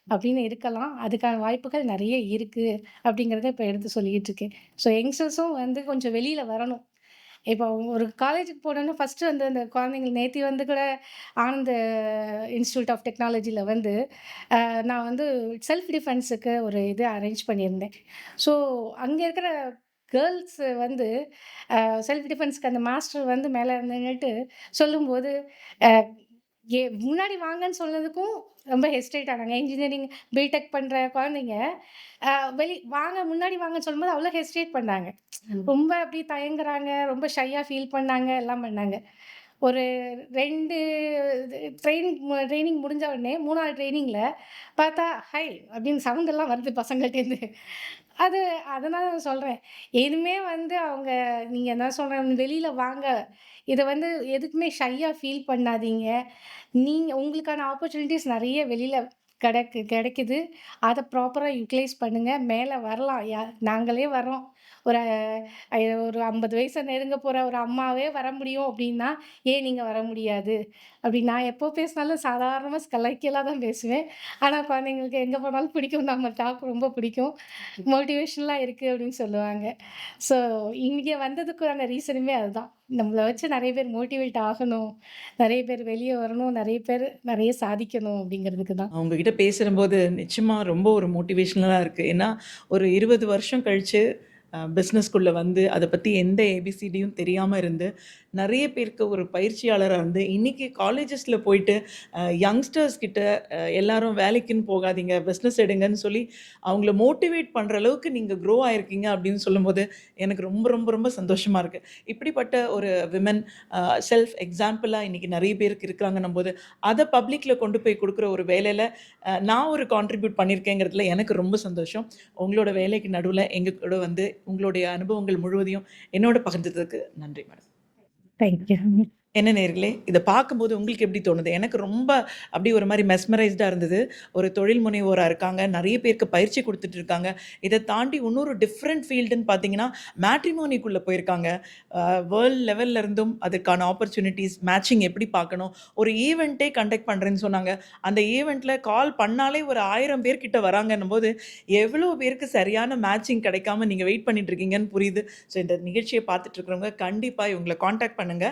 அப்படின்னு இருக்கலாம். அதுக்கான வாய்ப்புகள் நெறைய இருக்கு. அப்படிங்கிறத இப்ப எடுத்து சொல்லிட்டு இருக்கேன். ஸோ யங்ஸ்டர்ஸும் வந்து கொஞ்சம் வெளியில வரணும். இப்போ ஒரு காலேஜுக்கு போனோம்னா ஃபர்ஸ்ட்டு வந்து அந்த குழந்தைங்க நேத்தி வந்து கூட ஆனந்த் இன்ஸ்டிடியூட் ஆஃப் டெக்னாலஜில வந்து நான் வந்து செல்ஃப் டிஃபென்ஸுக்கு ஒரு இது அரேஞ்ச் பண்ணியிருந்தேன். ஸோ அங்க இருக்கிற கேர்ல்ஸ் வந்து செல்ஃப் டிஃபென்ஸ்க்கு அந்த மாஸ்டர் வந்து மேல நின்னுட்டு சொல்லும்போது, அ முன்னாடி வாங்கன்னு சொன்னதுக்கும் ரொம்ப ஹெசிடேட் ஆனாங்க. இன்ஜினியரிங் பிடெக் பண்ற குழந்தைங்க, அ வாங்க முன்னாடி வாங்கன்னு சொல்லும்போது அவ்வளோ ஹெசிடேட் பண்ணாங்க. ம். ரொம்ப அப்படியே தயங்குறாங்க, ரொம்ப ஷையா ஃபீல் பண்ணாங்க, எல்லாம் பண்ணாங்க. ஒரு 2 ட்ரெய்னிங் முடிஞ்ச உடனே 3வது ட்ரெய்னிங்ல பார்த்தா, "ஹை" அப்படின்னு சவுண்ட் எல்லாம் வருது பசங்கள்ட்டேருந்து. அது அதனால நான் சொல்றேன். இனிமே வந்து அவங்க நீங்க என்ன சொல்றேன் வெளியில வாங்க. இத வந்து எதுக்குமே ஷையா ஃபீல் பண்ணாதீங்க. நீங்க உங்களுக்கான ஆப்பர்ச்சுனிட்டீஸ் நெறைய வெளியில கிடைக்குது. அத ப்ராப்பரா யுட்டிலைஸ் பண்ணுங்க. மேல வரலாம். நாங்களே வர்றோம். ஒரு ஒரு 50 வயச நெருங்க போற ஒரு அம்மாவே வர முடியும் அப்டின்னா, ஏன் நீங்க வர முடியாது? அப்டி நான் எப்போ பேசினாலும் சாதாரணமா கலைக்கியலா தான் பேசுவேன். ஆனா குழந்தைங்களுக்கு எங்க போனாலும் பிடிக்கும். நம்ம டாக் ரொம்ப பிடிக்கும். மோட்டிவேஷனலா இருக்கு அப்டின்னு சொல்லுவாங்க. ஸோ இங்க வந்ததுக்கான ரீசனுமே அதுதான். நம்மள வச்சு நெறைய பேர் மோட்டிவேட் ஆகணும். நெறைய பேர் வெளிய வரணும். நெறைய பேர் நெறைய சாதிக்கணும் அப்டிங்கிறதுக்கு தான். உங்ககிட்ட பேசும்போது நிச்சயமா ரொம்ப ஒரு மோட்டிவேஷனலா இருக்கு. ஏன்னா, ஒரு 20 வருஷம் கழிச்சு பிசினஸ்க்குள்ள வந்து அத பத்தி எந்த ஏபிசிடியும் தெரியாம இருந்து, நெறைய பேருக்கு ஒரு பயிற்சியாளரா இருந்து, இன்னைக்கு காலேஜஸ்ல போயிட்டு யங்ஸ்டர்ஸ் கிட்ட எல்லாரும் வேலைக்குன்னு போகாதீங்க, பிசினஸ் எடுங்கன்னு சொல்லி அவங்கள மோட்டிவேட் பண்ற அளவுக்கு நீங்க க்ரோ ஆயிருக்கீங்க அப்படின்னு சொல்லும்போது, எனக்கு ரொம்ப ரொம்ப ரொம்ப சந்தோஷமா இருக்கு. இப்படிப்பட்ட ஒரு விமன் செல்ஃப் எக்ஸாம்பிளா இன்னைக்கு நெறைய பேருக்கு இருக்கிறாங்கன்னும்போது, அத பப்ளிக்ல கொண்டு போய் குடுக்குற ஒரு வேலையில நான் ஒரு கான்ட்ரிபியூட் பண்ணியிருக்கேங்கிறதுல எனக்கு ரொம்ப சந்தோஷம். உங்களோட வேலைக்கு நடுவுல எங்க கூட வந்து உங்களுடைய அனுபவங்கள் முழுவதையும் என்னோட பகிர்ந்ததுக்கு நன்றி மேடம். Thank you. என்ன நேயர்களே, இத பார்க்கும்போது உங்களுக்கு எப்படி தோணுது? எனக்கு ரொம்ப அப்படியே ஒரு மாரி மெஸ்மரைஸ்டா இருந்தது. ஒரு தொழில் முனைவோரா இருக்காங்க. நெறைய பேருக்கு பயிற்சி குடுத்துட்டு இருக்காங்க. இத தாண்டி இன்னொரு டிஃபரண்ட் ஃபீல்டுன்னு பார்த்தீங்கன்னா, மேட்ரிமோனிக்குள்ள போயிருக்காங்க. வேர்ல்ட் லெவல்ல இருந்தும் அதுக்கான ஆப்பர்ச்சுனிட்டீஸ், மேட்சிங் எப்படி பார்க்கணும்? ஒரு ஈவென்ட்டே கண்டக்ட் பண்றேன்னு சொன்னாங்க. அந்த ஈவென்ட்ல கால் பண்ணாலே ஒரு 1000 பேர் கிட்ட வராங்கன்னும்போது, எவ்வளோ பேருக்கு சரியான மேட்சிங் கிடைக்காம நீங்க வெயிட் பண்ணிட்டு இருக்கீங்கன்னு புரியுது. ஸோ இந்த நிகழ்ச்சிய பார்த்துட்டு இருக்கிறவங்க கண்டிப்பா இவங்கள கான்டாக்ட் பண்ணுங்க.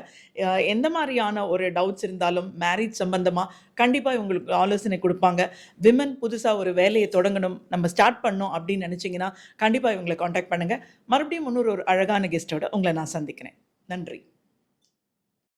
எந்த மாரியான ஒரு டவுட்ஸ் இருந்தாலும் மேரேஜ் சம்பந்தமா கண்டிப்பா உங்களுக்கு ஆலோசனை குடுப்பாங்க. விமன் புதுசா ஒரு வேலைய தொடங்கணும், நம்ம ஸ்டார்ட் பண்ணணும் அப்படின்னு நெனச்சீங்கன்னா, கண்டிப்பா இவங்கள கான்டாக்ட் பண்ணுங்க. மறுபடியும் இன்னொரு ஒரு அழகான கெஸ்ட்டோட உங்கள நான் சந்திக்கிறேன். நன்றி.